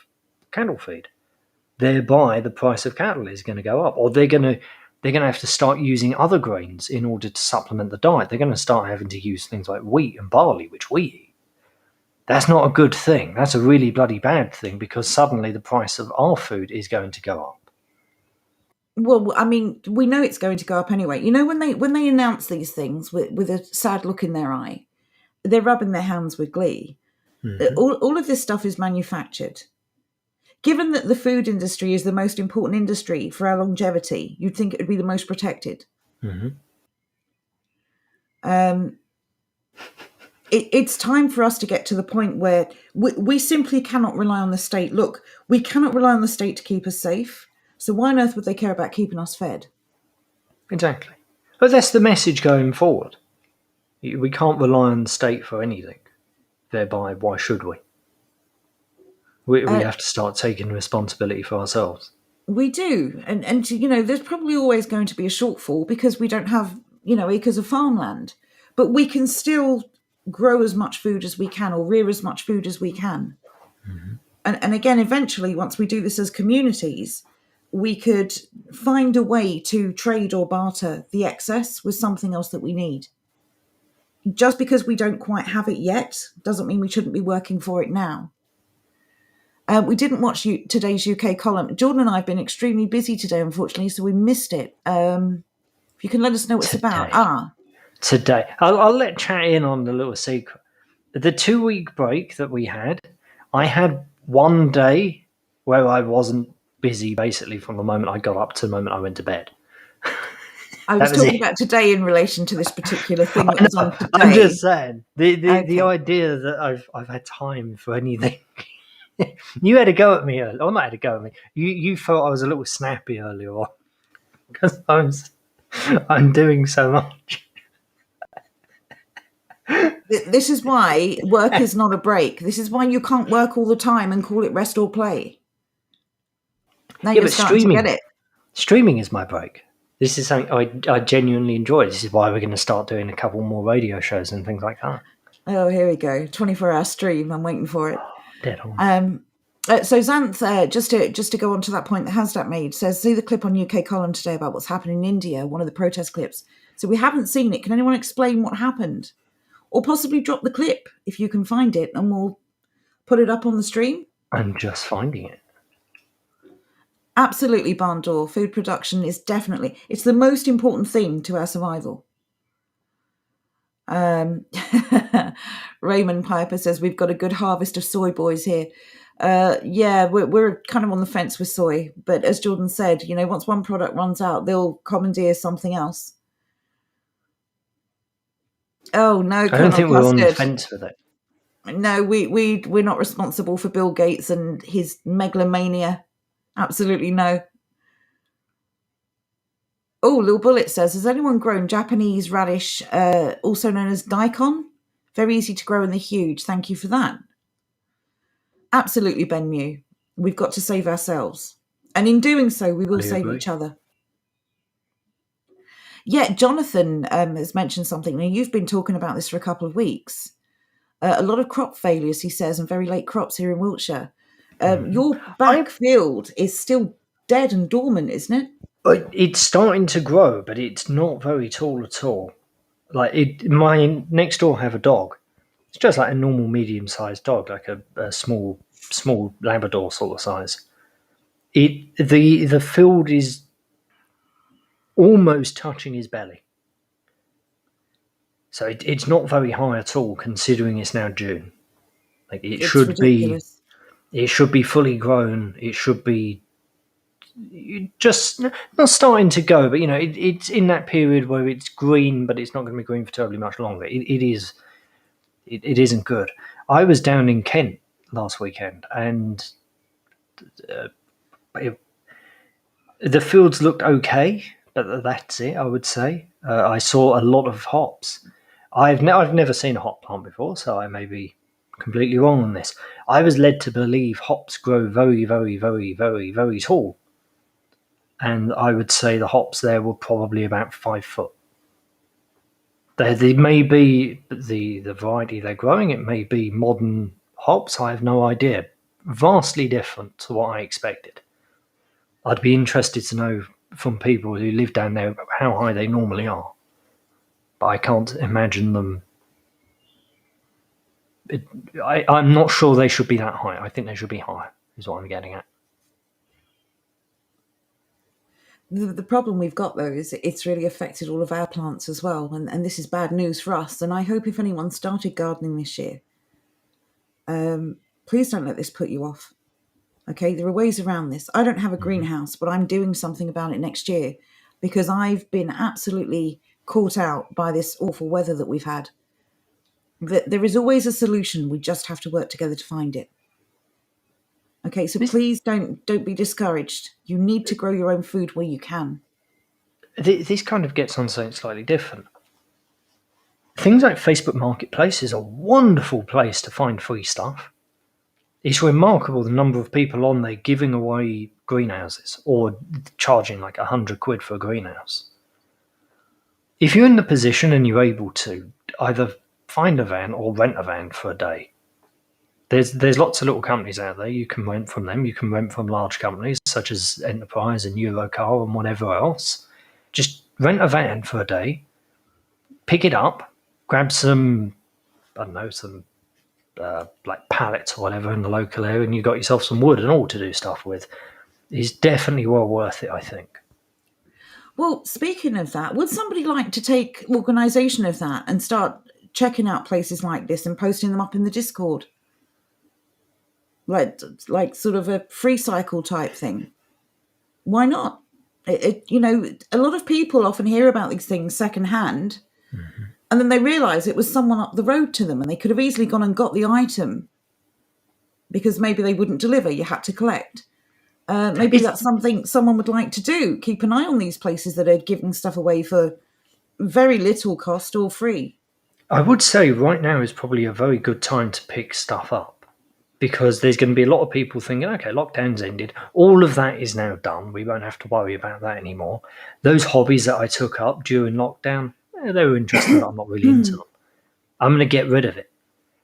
cattle feed. Thereby, the price of cattle is going to go up, or they're going to have to start using other grains in order to supplement the diet. They're going to start having to use things like wheat and barley, which we eat. That's not a good thing. That's a really bloody bad thing, because suddenly the price of our food is going to go up. Well, I mean, we know it's going to go up anyway. You know, when they announce these things with a sad look in their eye, they're rubbing their hands with glee. Mm-hmm. All of this stuff is manufactured. Given that the food industry is the most important industry for our longevity, you'd think it would be the most protected. Mm-hmm. It's time for us to get to the point where we simply cannot rely on the state. Look, we cannot rely on the state to keep us safe. So why on earth would they care about keeping us fed? Exactly. But that's the message going forward. We can't rely on the state for anything. Thereby, why should we? We have to start taking responsibility for ourselves. We do. And you know, there's probably always going to be a shortfall because we don't have, acres of farmland. But we can still grow as much food as we can or rear as much food as we can. Mm-hmm. And again, eventually, once we do this as communities, we could find a way to trade or barter the excess with something else that we need. Just because we don't quite have it yet doesn't mean we shouldn't be working for it now. We didn't watch today's UK column. Jordan and I have been extremely busy today, unfortunately, so we missed it. If you can let us know what it's about. Today. I'll let chat in on the little secret. The 2-week break that we had, I had one day where I wasn't busy basically from the moment I got up to the moment I went to bed. I was talking about today in relation to this particular thing that was on today. I'm just saying, the idea that I've had time for anything. You had a go at me earlier. Or not had a go at me. You thought I was a little snappy earlier on because I'm doing so much. This is why work is not a break. This is why you can't work all the time and call it rest or play. Now you're starting to get it. Streaming is my break. This is something I genuinely enjoy. This is why we're going to start doing a couple more radio shows and things like that. Oh, here we go. 24-hour stream. I'm waiting for it. Dead on. So Xanth, just to go on to that point that Hasdat made, says, see the clip on UK column today about what's happening in India, one of the protest clips. So we haven't seen it. Can anyone explain what happened? Or possibly drop the clip if you can find it and we'll put it up on the stream? I'm just finding it. Absolutely, Barndor. Food production is definitely, it's the most important thing to our survival. Raymond Piper says, we've got a good harvest of soy boys here. Yeah, we're kind of on the fence with soy. But as Jordan said, once one product runs out, they'll commandeer something else. Oh, no, I don't think we're on the fence with it. No, we're not responsible for Bill Gates and his megalomania. Absolutely no. Oh, Lil Bullet says, has anyone grown Japanese radish, also known as daikon? Very easy to grow and they're huge. Thank you for that. Absolutely, Ben Mew. We've got to save ourselves. And in doing so, we will save each other. Yeah, Jonathan has mentioned something. Now, you've been talking about this for a couple of weeks. A lot of crop failures, he says, and very late crops here in Wiltshire. Your back field is still dead and dormant, isn't it? It's starting to grow, but it's not very tall at all. My next door have a dog. It's just like a normal medium-sized dog, like a small Labrador sort of size. The field is almost touching his belly. So it's not very high at all, considering it's now June. It's should ridiculous. It should be fully grown. It should be just not starting to go, but it's in that period where it's green, but it's not going to be green for terribly much longer. It isn't good. I was down in Kent last weekend, and the fields looked okay, but that's it. I would say I saw a lot of hops. I've never seen a hop plant before, so I may be completely wrong on this. I was led to believe hops grow very, very, very, very, very tall. And I would say the hops there were probably about 5 foot. They may be the variety they're growing. It may be modern hops. I have no idea. Vastly different to what I expected. I'd be interested to know from people who live down there how high they normally are. But I can't imagine them. I'm not sure they should be that high. I think they should be higher, is what I'm getting at. The problem we've got, though, is it's really affected all of our plants as well. And this is bad news for us. And I hope if anyone started gardening this year, please don't let this put you off. Okay, there are ways around this. I don't have a greenhouse, but I'm doing something about it next year because I've been absolutely caught out by this awful weather that we've had. There is always a solution. We just have to work together to find it. Okay, so please don't be discouraged. You need to grow your own food where you can. This kind of gets on something slightly different. Things like Facebook Marketplace is a wonderful place to find free stuff. It's remarkable the number of people on there giving away greenhouses or charging like £100 for a greenhouse. If you're in the position and you're able to either find a van or rent a van for a day, there's lots of little companies out there. You can rent from them. You can rent from large companies such as Enterprise and Eurocar and whatever else. Just rent a van for a day, pick it up, grab some, I don't know, some like pallets or whatever in the local area, and you got yourself some wood and all to do stuff with. It's definitely well worth it, I think. Well, speaking of that, would somebody like to take organisation of that and start checking out places like this and posting them up in the Discord? Like sort of a free cycle type thing. Why not? A lot of people often hear about these things secondhand, and then they realise it was someone up the road to them, and they could have easily gone and got the item because maybe they wouldn't deliver. You had to collect. Maybe that's something someone would like to do. Keep an eye on these places that are giving stuff away for very little cost or free. I would say right now is probably a very good time to pick stuff up because there's going to be a lot of people thinking, okay, lockdown's ended. All of that is now done. We won't have to worry about that anymore. Those hobbies that I took up during lockdown, they were interesting, but I'm not really into them. I'm going to get rid of it.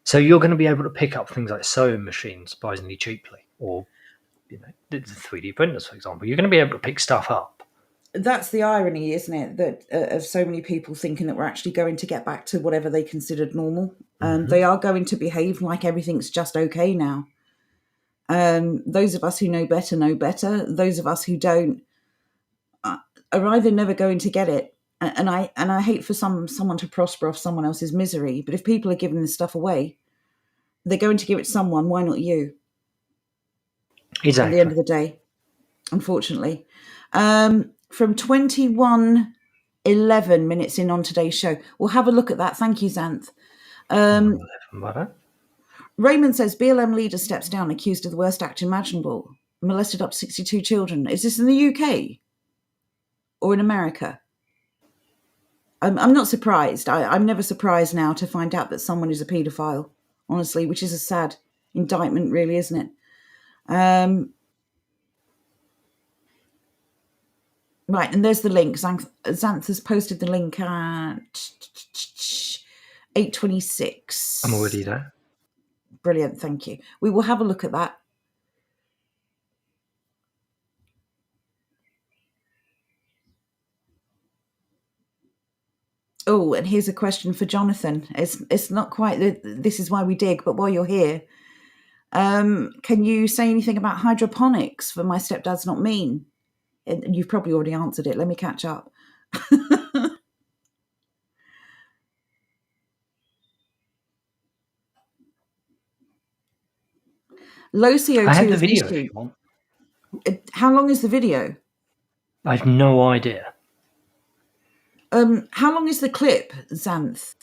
So you're going to be able to pick up things like sewing machines surprisingly cheaply, or the 3D printers, for example. You're going to be able to pick stuff up. That's the irony, isn't it, that of so many people thinking that we're actually going to get back to whatever they considered normal. They are going to behave like everything's just okay now. Those of us who know better know better. Those of us who don't are either never going to get it. And I hate for someone to prosper off someone else's misery. But if people are giving this stuff away, they're going to give it to someone. Why not you? Exactly. At the end of the day, unfortunately. From 21:11 minutes in on today's show. We'll have a look at that. Thank you, Xanth. Raymond says, BLM leader steps down, accused of the worst act imaginable. Molested up 62 children. Is this in the UK? Or in America? I'm not surprised. I'm never surprised now to find out that someone is a paedophile, honestly, which is a sad indictment, really, isn't it? Right, and there's the link. Xanth has posted the link at 8:26. I'm already there. Brilliant, thank you. We will have a look at that. Oh, and here's a question for Jonathan. It's not quite this is why we dig, but while you're here, can you say anything about hydroponics for My Stepdad's Not Mean? And you've probably already answered it. Let me catch up. Low CO2 I have the is video an issue. if you want. How long is the video? I have no idea. How long is the clip, Xanth?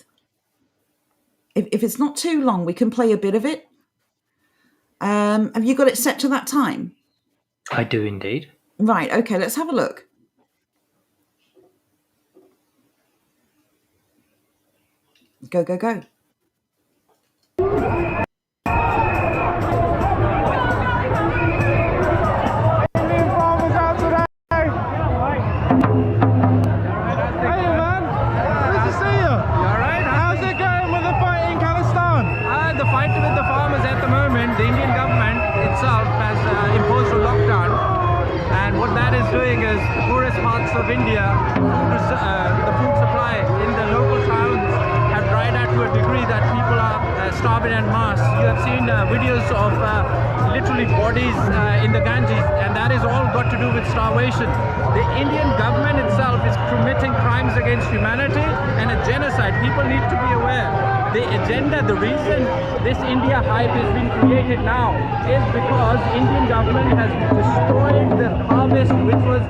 If it's not too long, we can play a bit of it. Have you got it set to that time? I do indeed. Right, okay, let's have a look. Go, go, go. And what that is doing is the poorest parts of India, the food supply in the local towns have dried out to a degree that people are starving en masse. You have seen videos of literally bodies in the Ganges, and that is all got to do with starvation. The Indian government itself is committing crimes against humanity and a genocide. People need to be aware. The agenda, the reason this India hype is being created now is because Indian government has destroyed the harvest which was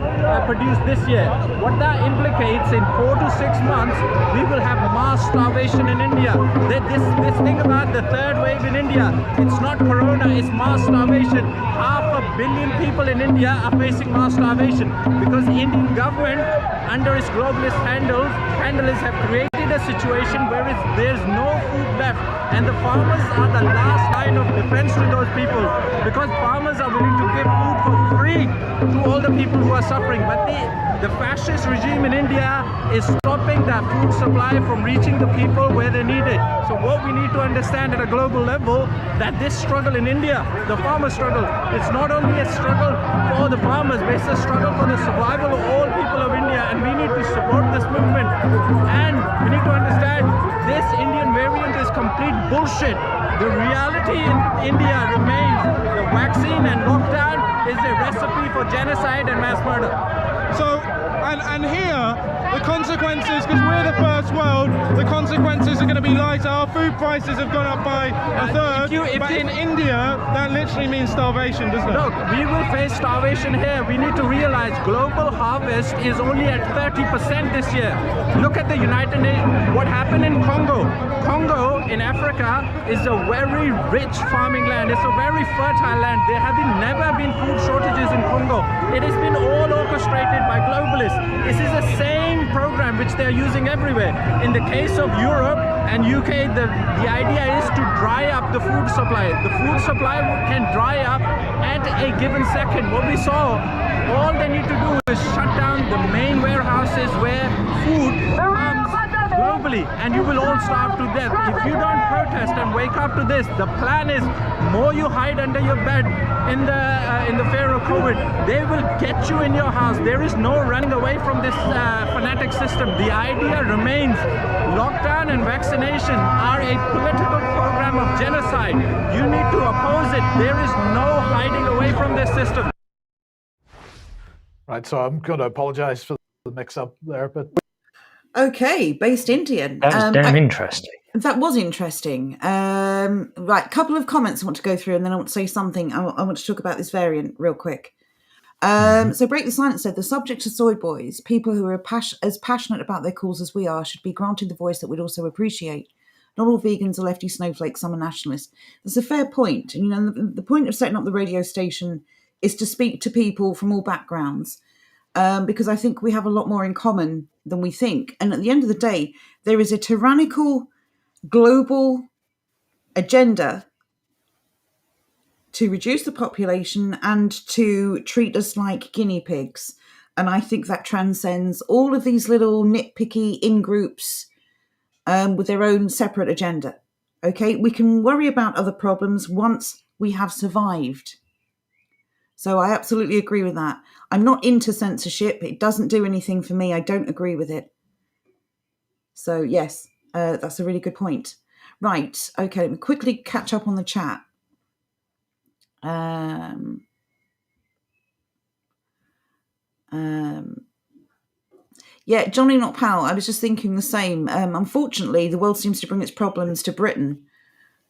produced this year. What that implicates, in 4 to 6 months, we will have mass starvation in India. This thing about the third wave in India, it's not corona, it's mass starvation. 500 million people in India are facing mass starvation because the Indian government, under its globalist handles have created a situation where there's no food left, and the farmers are the last line of defense to those people, because farmers are willing to give food for free to all the people who are suffering. But the fascist regime in India is stopping that food supply from reaching the people where they need it. So what we need to understand at a global level, that this struggle in India, the farmer struggle, it's not only a struggle for the farmers, but it's a struggle for the survival of all people of India, and we need to support this movement. And we need to understand this Indian variant is complete bullshit. The reality in India remains the vaccine and lockdown is a recipe for genocide and mass murder. So, and here, the consequences, because we're the first world, the consequences are going to be lighter. Our food prices have gone up by a third, but in India, that literally means starvation, doesn't it? Look, we will face starvation here. We need to realize global harvest is only at 30% this year. Look at the United Nations. What happened in Congo? Congo in Africa is a very rich farming land. It's a very fertile land. There have never been food shortages in Congo. It has been all orchestrated by globalists. This is the same program which they're using everywhere. In the case of Europe and UK, the idea is to dry up the food supply. The food supply can dry up at a given second. What we saw, all they need to do is shut down the main warehouses where food comes globally, and you will all starve to death. If you don't protest and wake up to this, the plan is more you hide under your bed in the fear of COVID, they will get you in your house. There is no running away from this fanatic system. The idea remains lockdown and vaccination are a political program of genocide. You need to oppose it. There is no hiding away from this system. Right, so I'm going to apologize for the mix-up there, but Okay, based Indian. That was damn interesting. That was interesting. Right, couple of comments I want to go through, and then I want to say something. I want to talk about this variant real quick. So Break the Silence said, the subject of Soy Boys, people who are as passionate about their cause as we are, should be granted the voice that we'd also appreciate. Not all vegans are lefty snowflakes, some are nationalists. That's a fair point. And, you know, the point of setting up the radio station is to speak to people from all backgrounds, because I think we have a lot more in common than we think. And at the end of the day, there is a tyrannical global agenda to reduce the population and to treat us like guinea pigs. And I think that transcends all of these little nitpicky in-groups with their own separate agenda. Okay, we can worry about other problems once we have survived. So I absolutely agree with that. I'm not into censorship. It doesn't do anything for me. I don't agree with it. So yes, that's a really good point. Right, okay, let me quickly catch up on the chat. Yeah, Johnny Not Pal, I was just thinking the same. Unfortunately, the world seems to bring its problems to Britain.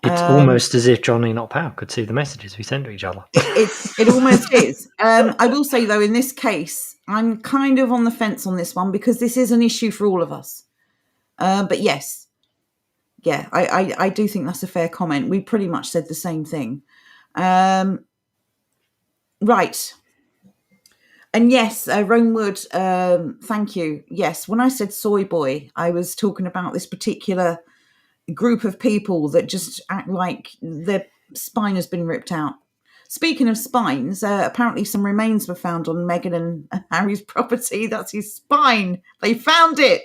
It's almost as if Johnny Not Pal could see the messages we send to each other. It almost is. I will say, though, in this case, I'm kind of on the fence on this one because this is an issue for all of us. But yes, yeah, I do think that's a fair comment. We pretty much said the same thing. Right. And yes, Romewood, thank you. Yes, when I said soy boy, I was talking about this particular group of people that just act like their spine has been ripped out. Speaking of spines, apparently some remains were found on Meghan and Harry's property. That's his spine. They found it.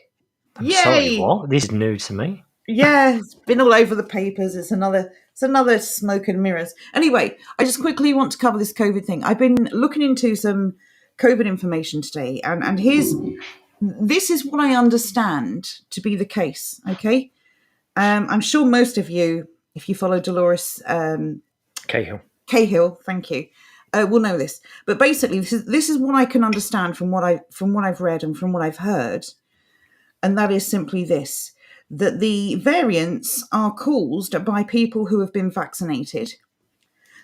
I'm Yay! sorry, what? This is new to me. Yeah, it's been all over the papers. It's another smoke and mirrors. Anyway, I just quickly want to cover this COVID thing. I've been looking into some COVID information today, and this is what I understand to be the case. Okay, I'm sure most of you, if you follow Dolores Cahill, thank you, will know this. But basically, this is what I can understand from what I've read and from what I've heard, and that is simply this: that the variants are caused by people who have been vaccinated.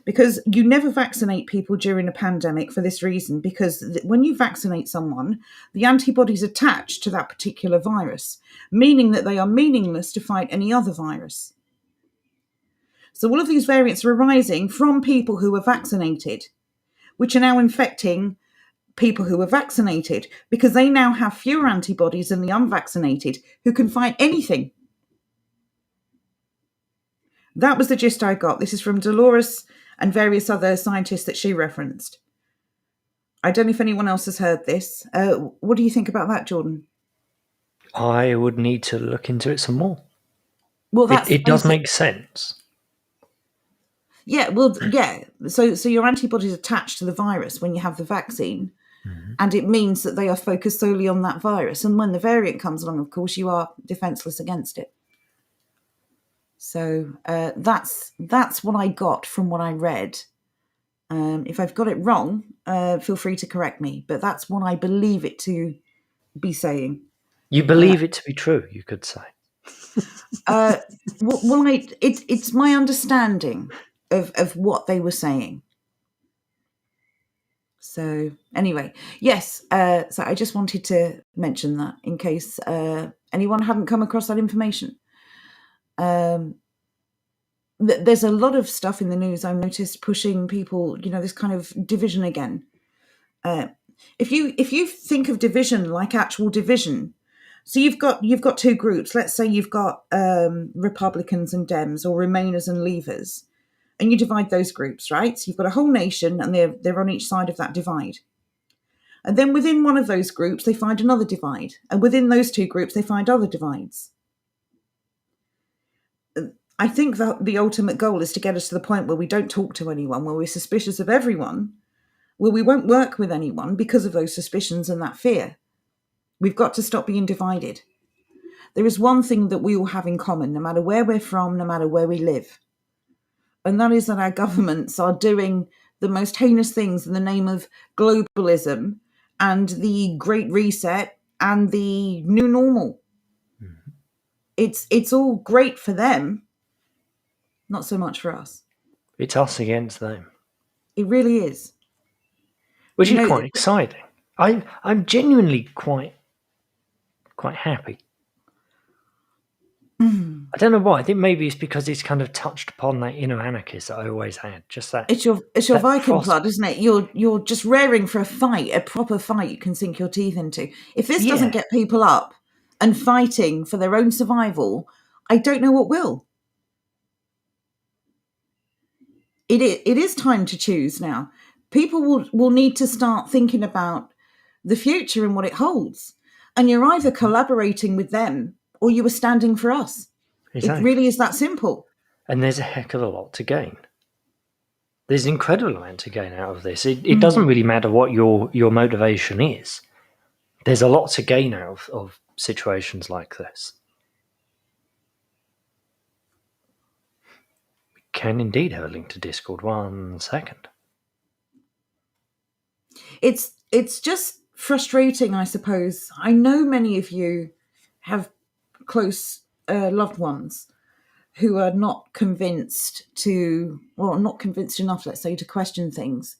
Because you never vaccinate people during a pandemic for this reason, because when you vaccinate someone, the antibodies attach to that particular virus, meaning that they are meaningless to fight any other virus. So all of these variants are arising from people who were vaccinated, which are now infecting people who were vaccinated, because they now have fewer antibodies than the unvaccinated, who can fight anything. That was the gist I got. This is from Dolores and various other scientists that she referenced. I don't know if anyone else has heard this. What do you think about that, Jordan? I would need to look into it some more. Well, it does make sense. Yeah, well, yeah. So your antibodies attach to the virus when you have the vaccine, and it means that they are focused solely on that virus. And when the variant comes along, of course, you are defenseless against it. So that's what I got from what I read. If I've got it wrong, feel free to correct me. But that's what I believe it to be saying. You believe it to be true, you could say. It's my understanding of what they were saying. So anyway, yes. So I just wanted to mention that in case anyone hadn't come across that information. There's a lot of stuff in the news I've noticed pushing people, this kind of division again. If you think of division like actual division, so you've got two groups. Let's say you've got Republicans and Dems, or Remainers and Leavers, and you divide those groups, right? So you've got a whole nation, and they're on each side of that divide. And then within one of those groups, they find another divide, and within those two groups, they find other divides. I think that the ultimate goal is to get us to the point where we don't talk to anyone, where we're suspicious of everyone, where we won't work with anyone because of those suspicions and that fear. We've got to stop being divided. There is one thing that we all have in common, no matter where we're from, no matter where we live. And that is that our governments are doing the most heinous things in the name of globalism and the Great Reset and the new normal. Mm-hmm. It's all great for them, not so much for us. It's us against them. It really is. Which is quite exciting. I'm genuinely quite happy. I don't know why. I think maybe it's because it's kind of touched upon that inner anarchist that I always had. Just that. It's your Viking blood, isn't it? You're just raring for a fight, a proper fight you can sink your teeth into. If this doesn't get people up and fighting for their own survival, I don't know what will. It is time to choose now. People will need to start thinking about the future and what it holds. And you're either collaborating with them or you are standing for us. Exactly. It really is that simple. And there's a heck of a lot to gain. There's an incredible amount to gain out of this. It doesn't really matter what your motivation is. There's a lot to gain out of situations like this. We can indeed have a link to Discord. 1 second. It's just frustrating, I suppose. I know many of you have close loved ones who are not convinced not convinced enough, let's say, to question things.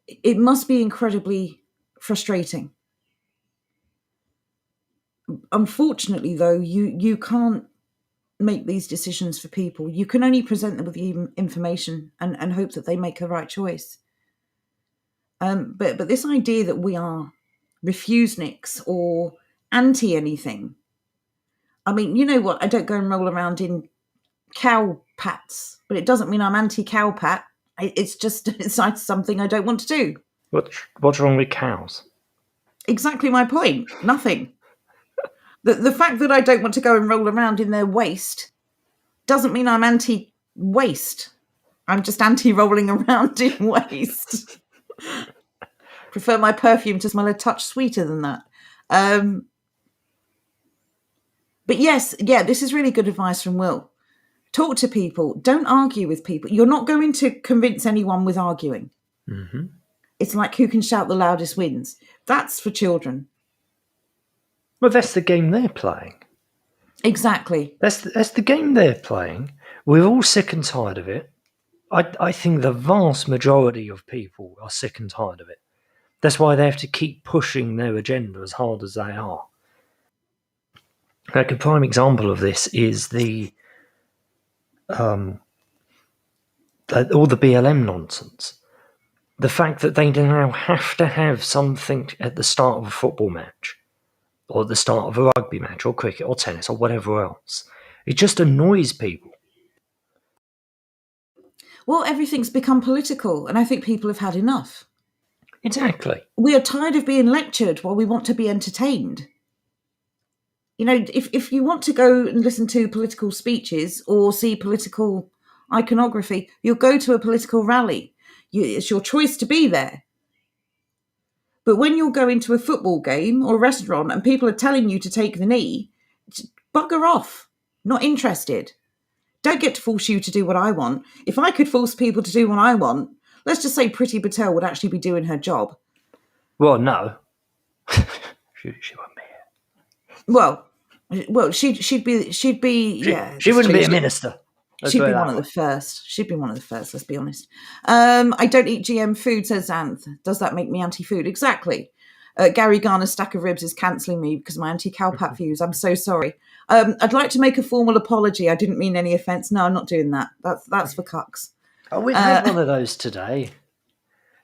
It must be incredibly frustrating. Unfortunately, though, you can't make these decisions for people. You can only present them with the information and hope that they make the right choice. But this idea that we are refuseniks or anti anything. I mean, you know what? I don't go and roll around in cow pats, but it doesn't mean I'm anti-cow pat. It's something I don't want to do. What's wrong with cows? Exactly my point. Nothing. The fact that I don't want to go and roll around in their waste doesn't mean I'm anti-waste. I'm just anti-rolling around in waste. Prefer my perfume to smell a touch sweeter than that. But yes, this is really good advice from Will. Talk to people. Don't argue with people. You're not going to convince anyone with arguing. Mm-hmm. It's like who can shout the loudest wins. That's for children. Well, that's the game they're playing. Exactly. That's the game they're playing. We're all sick and tired of it. I think the vast majority of people are sick and tired of it. That's why they have to keep pushing their agenda as hard as they are. Like a prime example of this is all the BLM nonsense. The fact that they now have to have something at the start of a football match, or at the start of a rugby match, or cricket, or tennis, or whatever else. It just annoys people. Well, everything's become political, and I think people have had enough. Exactly. We are tired of being lectured while we want to be entertained. You know, if you want to go and listen to political speeches or see political iconography, you'll go to a political rally. It's your choice to be there. But when you're going to a football game or a restaurant and people are telling you to take the knee, bugger off. Not interested. Don't get to force you to do what I want. If I could force people to do what I want, let's just say Priti Patel would actually be doing her job. Well, no. she won't be here. Well, she'd be She wouldn't be a minister. She'd be one of the first. She'd be one of the first, let's be honest. I don't eat GM food, says Anth. Does that make me anti-food? Exactly. Gary Garner's stack of ribs is cancelling me because of my anti-cowpat views. I'm so sorry. I'd like to make a formal apology. I didn't mean any offence. No, I'm not doing that. That's for cucks. Oh, we had one of those today.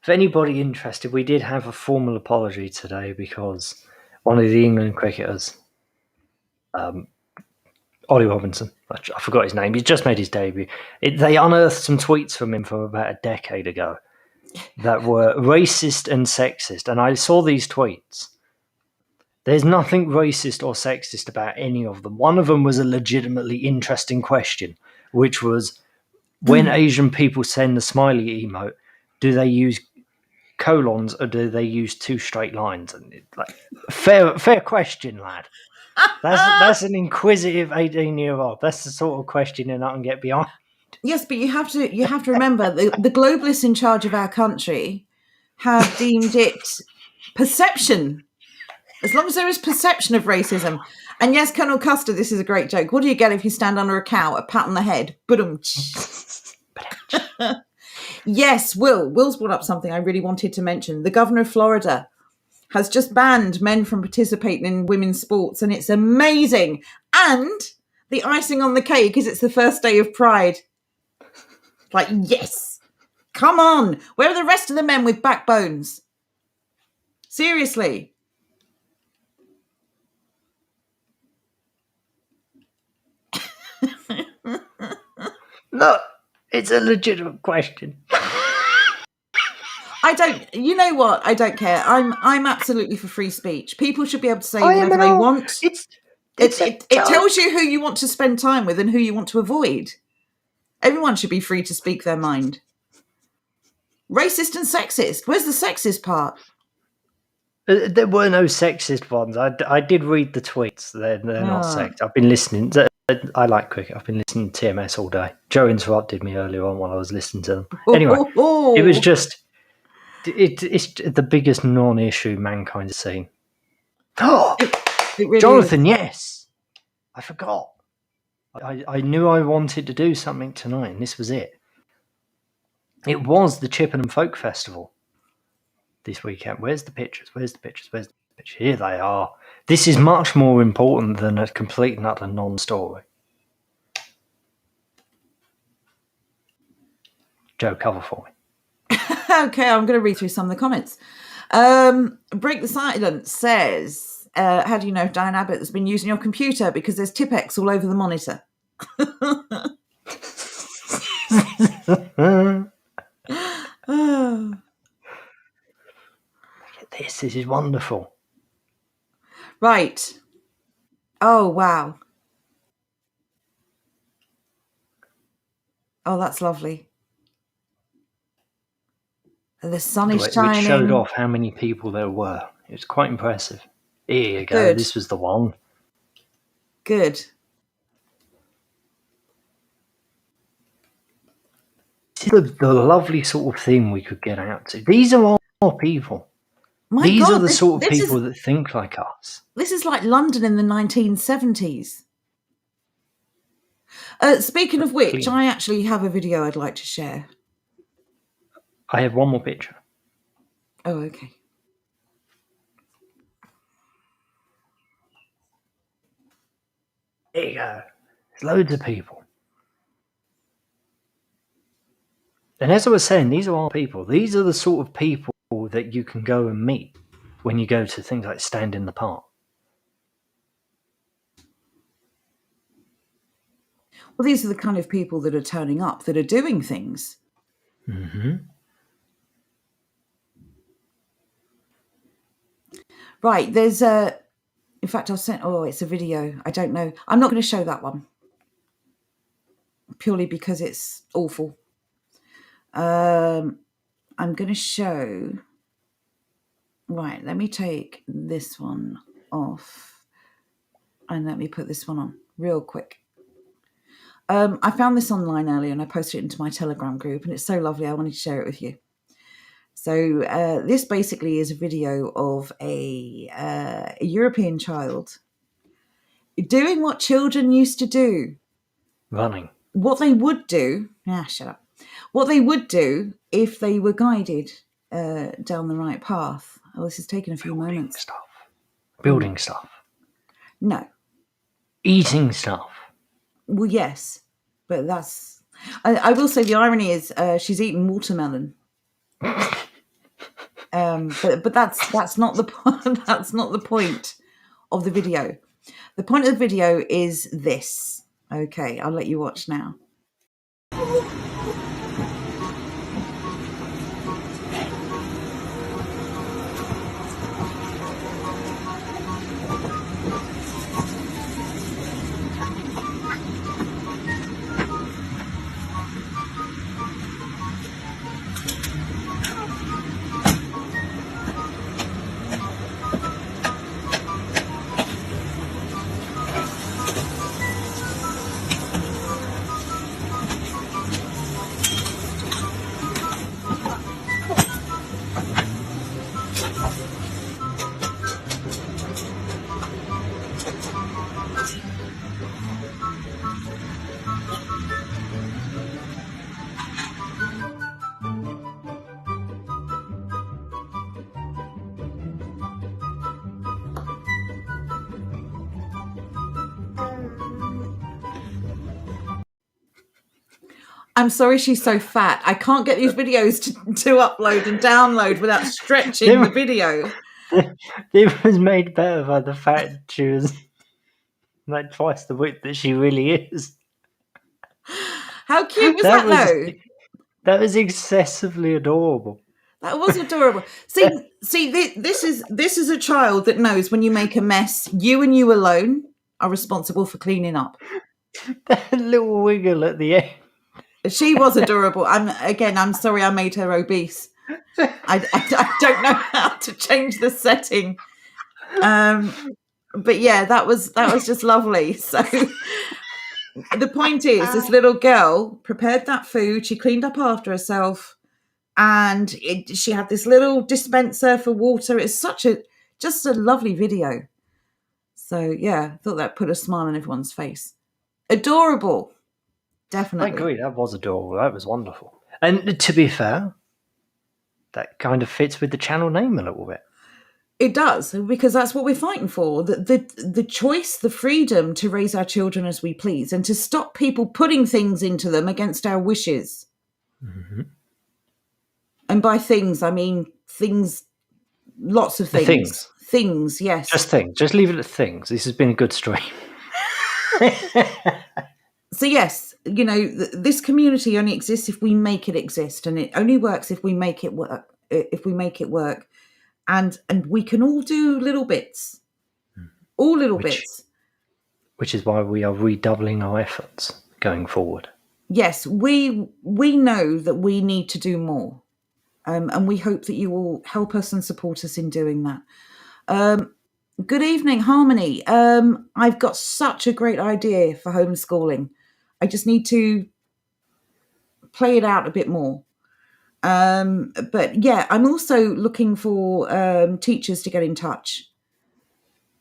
For anybody interested, we did have a formal apology today because one of the England cricketers, Ollie Robinson, I forgot his name, he's just made his debut. They unearthed some tweets from him from about a decade ago that were racist and sexist. And I saw these tweets. There's nothing racist or sexist about any of them. One of them was a legitimately interesting question, which was, when Asian people send the smiley emote, do they use colons or do they use two straight lines? And fair question, lad. That's an inquisitive 18-year-old. That's the sort of question I can get behind. Yes, but you have to remember the globalists in charge of our country have deemed it perception. As long as there is perception of racism. And yes, Colonel Custer, this is a great joke. What do you get if you stand under a cow? A pat on the head. Boom. Yes, Will's brought up something I really wanted to mention. The governor of Florida has just banned men from participating in women's sports, and it's amazing. And the icing on the cake is it's the first day of Pride. Like, yes. Come on. Where are the rest of the men with backbones? Seriously. No, it's a legitimate question. You know what? I don't care. I'm absolutely for free speech. People should be able to say whatever they want. It tells you who you want to spend time with and who you want to avoid. Everyone should be free to speak their mind. Racist and sexist. Where's the sexist part? There were no sexist ones. I did read the tweets. They're not sexist. I've been listening. I like cricket. I've been listening to TMS all day. Joe interrupted me earlier on while I was listening to them. Anyway, it was just... It's the biggest non-issue mankind has seen. Oh, it really Jonathan, is. Yes. I forgot. I knew I wanted to do something tonight, and this was it. It was the Chippenham Folk Festival this weekend. Where's the pictures? Here they are. This is much more important than a complete and utter non-story. Joe, cover for me. Okay, I'm going to read through some of the comments. Break the Silence says, how do you know if Diane Abbott has been using your computer? Because there's Tipex all over the monitor. Look at this. This is wonderful. Right. Oh, wow. Oh, that's lovely. The sun is which shining. showed off how many people there were. It was quite impressive. Here you go. Good. This was the one. Good. This is the lovely sort of thing we could get out to. These are our people. These are the sort of people that think like us. This is like London in the 1970s. Speaking of which, I actually have a video I'd like to share. I have one more picture. Oh, okay. There you go. There's loads of people. And as I was saying, these are our people. These are the sort of people that you can go and meet when you go to things like Stand in the Park. Well, these are the kind of people that are turning up, that are doing things. Mm-hmm. Right, there's a... In fact, I'll send... Oh, it's a video. I don't know. I'm not going to show that one. Purely because it's awful. I'm going to show... Right, let me take this one off. And let me put this one on real quick. I found this online earlier and I posted it into my Telegram group, and it's so lovely. I wanted to share it with you. So this basically is a video of a European child doing what children used to do. Running. What they would do... shut up. What they would do if they were guided down the right path. Oh, this has taken a few moments. Building stuff. No. Eating stuff. Well, yes, but that's... I will say the irony is she's eating watermelon. But that's not the that's not the point of the video. The point of the video is this. Okay, I'll let you watch now. I'm sorry she's so fat. I can't get these videos to upload and download without stretching the video. It was made better by the fact that she was like twice the width that she really is. How cute was that though? That was excessively adorable. That was adorable. See, this is a child that knows when you make a mess, you and you alone are responsible for cleaning up. That little wiggle at the end. She was adorable. I'm sorry I made her obese. I don't know how to change the setting. But yeah, that was just lovely. So the point is, this little girl prepared that food. She cleaned up after herself, and she had this little dispenser for water. It's just a lovely video. So yeah, I thought that put a smile on everyone's face. Adorable. Definitely. I agree. That was adorable. That was wonderful. And to be fair, that kind of fits with the channel name a little bit. It does, because that's what we're fighting for. The choice, the freedom to raise our children as we please, and to stop people putting things into them against our wishes. Mm-hmm. And by things, I mean things, lots of things. Things. Things, yes. Just things. Just leave it at things. This has been a good stream. So yes, this community only exists if we make it exist, and it only works if we make it work. And we can all do little bits, all little bits. Which is why we are redoubling our efforts going forward. Yes, we know that we need to do more. And we hope that you will help us and support us in doing that. Good evening, Harmony. I've got such a great idea for homeschooling. I just need to play it out a bit more. But yeah, I'm also looking for teachers to get in touch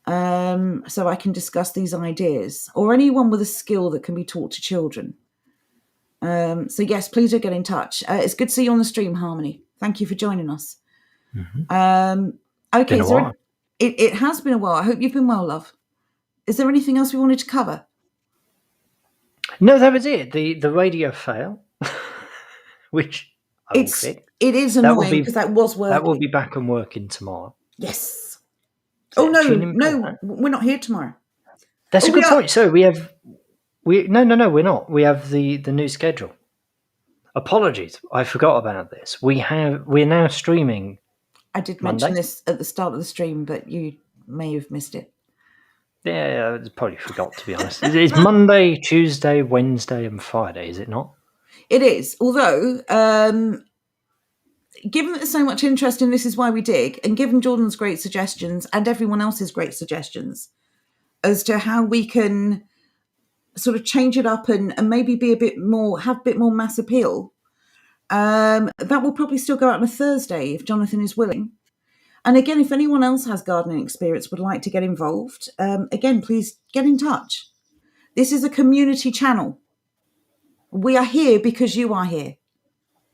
so I can discuss these ideas, or anyone with a skill that can be taught to children. So yes, please do get in touch. It's good to see you on the stream, Harmony. Thank you for joining us. Okay, Been a while. It has been a while. I hope you've been well, love. Is there anything else we wanted to cover? No, that was it. The radio fail, which I will fix. It is annoying because that was working. That will be back and working tomorrow. Yes. Oh no, we're not here tomorrow. That's a good point. So we're not. We have the new schedule. Apologies, I forgot about this. We're now streaming. I did mention this at the start of the stream, but you may have missed it. Yeah, I probably forgot, to be honest. It's Monday, Tuesday, Wednesday, and Friday, is it not? It is. Although, given that there's so much interest in This Is Why We Dig, and given Jordan's great suggestions and everyone else's great suggestions as to how we can sort of change it up and maybe have a bit more mass appeal, that will probably still go out on a Thursday if Jonathan is willing. And again, if anyone else has gardening experience, would like to get involved, again, please get in touch. This is a community channel. We are here because you are here.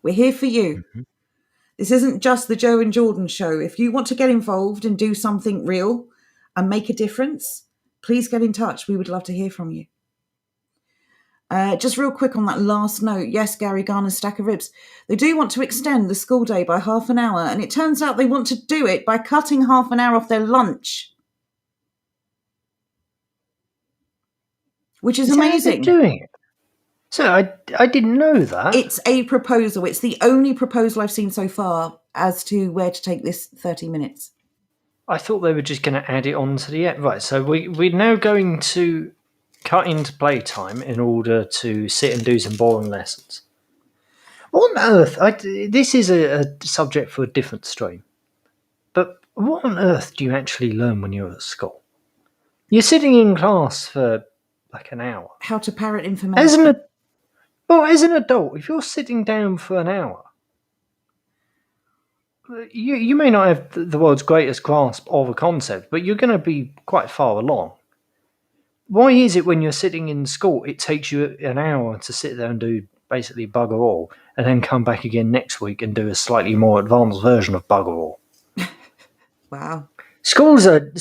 We're here for you. Mm-hmm. This isn't just the Joe and Jordan show. If you want to get involved and do something real and make a difference, please get in touch. We would love to hear from you. Just real quick on that last note. Yes, Gary Garner's stack of ribs. They do want to extend the school day by half an hour, and it turns out they want to do it by cutting half an hour off their lunch, which is amazing. How are they doing it? So I didn't know that. It's a proposal. It's the only proposal I've seen so far as to where to take this 30 minutes. I thought they were just going to add it on to the end. Right, so we're now going to cut into playtime in order to sit and do some boring lessons. What on earth? This is a subject for a different stream. But what on earth do you actually learn when you're at school? You're sitting in class for like an hour. How to parrot information. As an adult, if you're sitting down for an hour, you may not have the world's greatest grasp of a concept, but you're going to be quite far along. Why is it when you're sitting in school, it takes you an hour to sit there and do basically bugger all, and then come back again next week and do a slightly more advanced version of bugger all? Wow. Schools are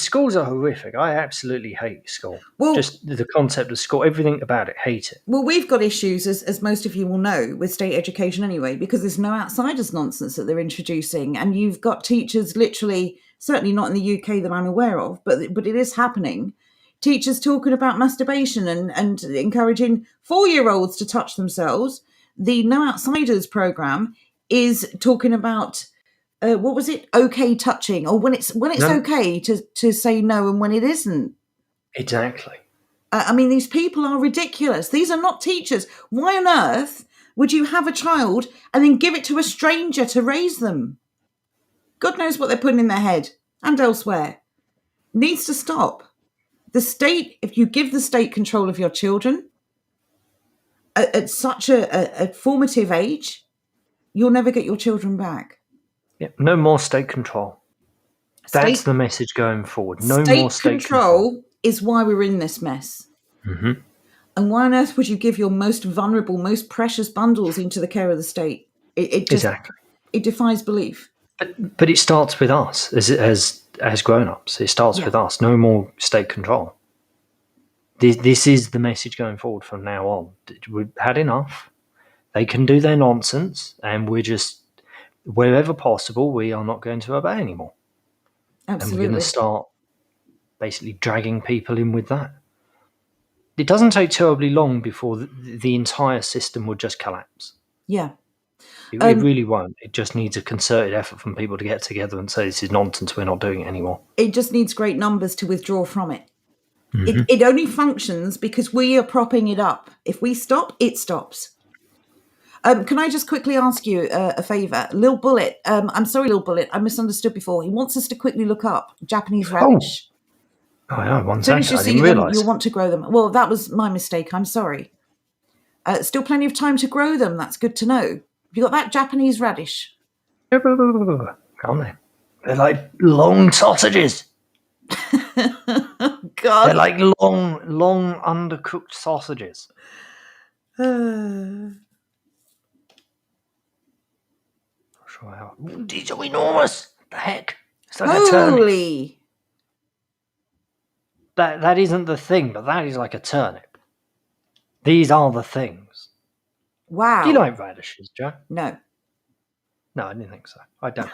horrific. I absolutely hate school. Well, just the concept of school, everything about it, hate it. Well, we've got issues, as most of you will know, with state education anyway, because there's no outsiders nonsense that they're introducing. And you've got teachers literally, certainly not in the UK that I'm aware of, but it is happening. Teachers talking about masturbation and encouraging 4-year-olds to touch themselves. The No Outsiders program is talking about, what was it? Okay touching, or when it's okay to say no and when it isn't. Exactly. I mean, these people are ridiculous. These are not teachers. Why on earth would you have a child and then give it to a stranger to raise them? God knows what they're putting in their head and elsewhere. Needs to stop. The state, if you give the state control of your children at such a formative age, you'll never get your children back. Yeah, no more state control. That's the message going forward. No more state control is why we're in this mess. Mm-hmm. And why on earth would you give your most vulnerable, most precious bundles into the care of the state? Exactly. It defies belief. But it starts with us as grown-ups. It starts with us. No more state control. This is the message going forward from now on. We've had enough. They can do their nonsense, and we're just, wherever possible, we are not going to obey anymore. Absolutely. And we're going to start basically dragging people in with that. It doesn't take terribly long before the entire system would just collapse. Yeah. It really won't. It just needs a concerted effort from people to get together and say, this is nonsense, we're not doing it anymore. It just needs great numbers to withdraw from it. Mm-hmm. It only functions because we are propping it up. If we stop, it stops. Can I just quickly ask you a favour? Lil Bullet, I'm sorry, Lil Bullet, I misunderstood before. He wants us to quickly look up Japanese radish. Oh, yeah, one As soon as second. you I see didn't them, realise. you'll want to grow them. Well, that was my mistake. I'm sorry. Still plenty of time to grow them. That's good to know. Have you got that Japanese radish? Aren't they? They're like long sausages. God. They're like long undercooked sausages. Sure how. These are enormous. The heck? It's like a turnip. Holy! That isn't the thing, but that is like a turnip. These are the things. Wow. Do you like radishes, Joe? No. No, I didn't think so. I don't.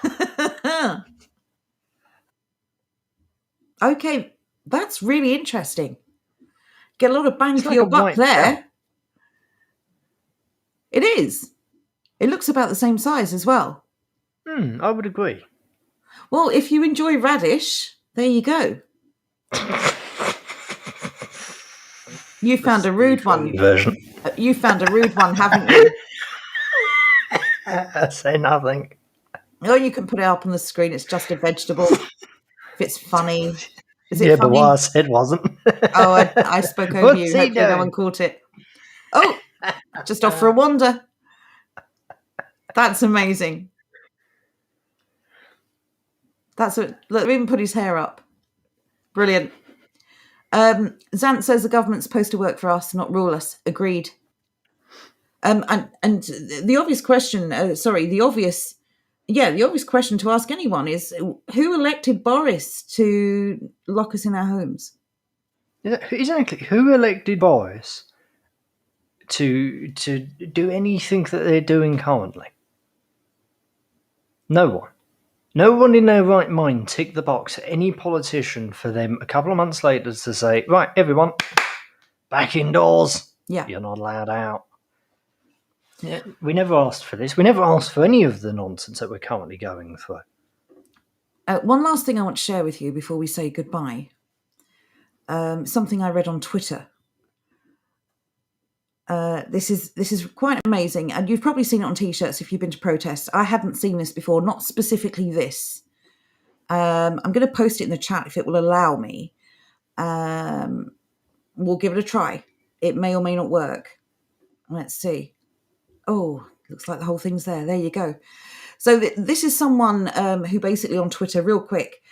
Okay, that's really interesting. Get a lot of bang It's for like your a buck white there. bell. It is. It looks about the same size as well. I would agree. Well, if you enjoy radish, there you go. You found a rude one. Version. You found a rude one, haven't you? Say nothing. Oh, you can put it up on the screen. It's just a vegetable. If it's funny. Is it Yeah, funny? but what I said wasn't. Oh, I spoke over What's you. he Hopefully no doing? one caught it. Oh, just off for a wander. That's amazing. That's what. Look, even put his hair up. Brilliant. Zant says the government's supposed to work for us, not rule us. Agreed. And the obvious question. The obvious question to ask anyone is who elected Boris to lock us in our homes? Exactly. Who elected Boris to do anything that they're doing currently? No one. No one in their right mind ticked the box at any politician for them a couple of months later to say, right, everyone, back indoors. Yeah. You're not allowed out. Yeah, we never asked for this. We never asked for any of the nonsense that we're currently going through. One last thing I want to share with you before we say goodbye. Something I read on Twitter. This is quite amazing, and you've probably seen it on T-shirts if you've been to protests. I hadn't seen this before, not specifically this. I'm going to post it in the chat if it will allow me. We'll give it a try. It may or may not work. Let's see. Oh, looks like the whole thing's there. There you go. So this is someone who basically on Twitter, real quick,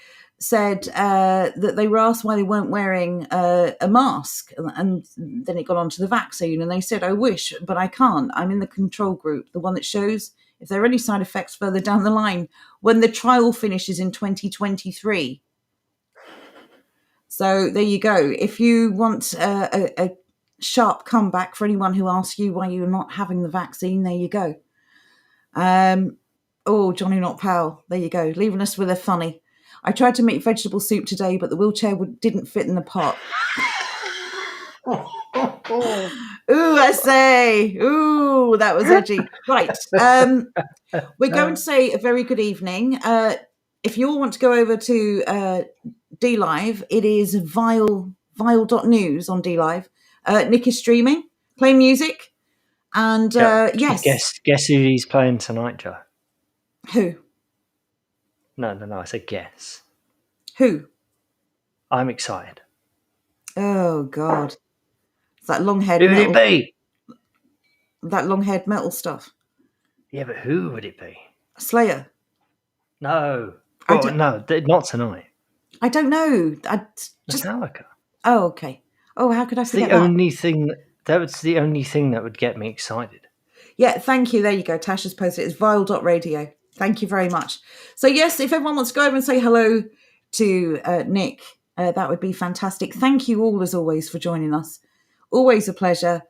said that they were asked why they weren't wearing a mask, and then it got onto the vaccine, and they said, I wish, but I can't. I'm in the control group, the one that shows if there are any side effects further down the line when the trial finishes in 2023. So there you go. If you want a sharp comeback for anyone who asks you why you're not having the vaccine, there you go. Oh, Johnny Not Powell, there you go, leaving us with a funny. I tried to make vegetable soup today, but the wheelchair didn't fit in the pot. Ooh, I say. Ooh, that was edgy. Right. We're going to say a very good evening. If you all want to go over to DLive, it is vile.news on DLive. Nick is streaming, playing music. And yes. Guess who he's playing tonight, Joe? Who? No, I said guess. Who? I'm excited. Oh, God. It's that long-haired Who would metal. it be? That long-haired metal stuff. Yeah, but who would it be? Slayer. No. I Oh, don't- no, not tonight. I don't know. Metallica. Oh, okay. Oh, how could I It's forget the that? only thing that was the only thing that would get me excited. Yeah, thank you. There you go. Tasha's posted it. It's vile.radio. Thank you very much. So, yes, if everyone wants to go over and say hello to Nick, that would be fantastic. Thank you all, as always, for joining us. Always a pleasure.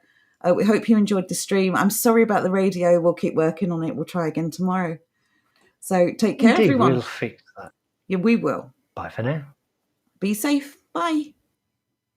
We hope you enjoyed the stream. I'm sorry about the radio. We'll keep working on it. We'll try again tomorrow. So, take care, Indeed, everyone. we'll fix that. Yeah, we will. Bye for now. Be safe. Bye.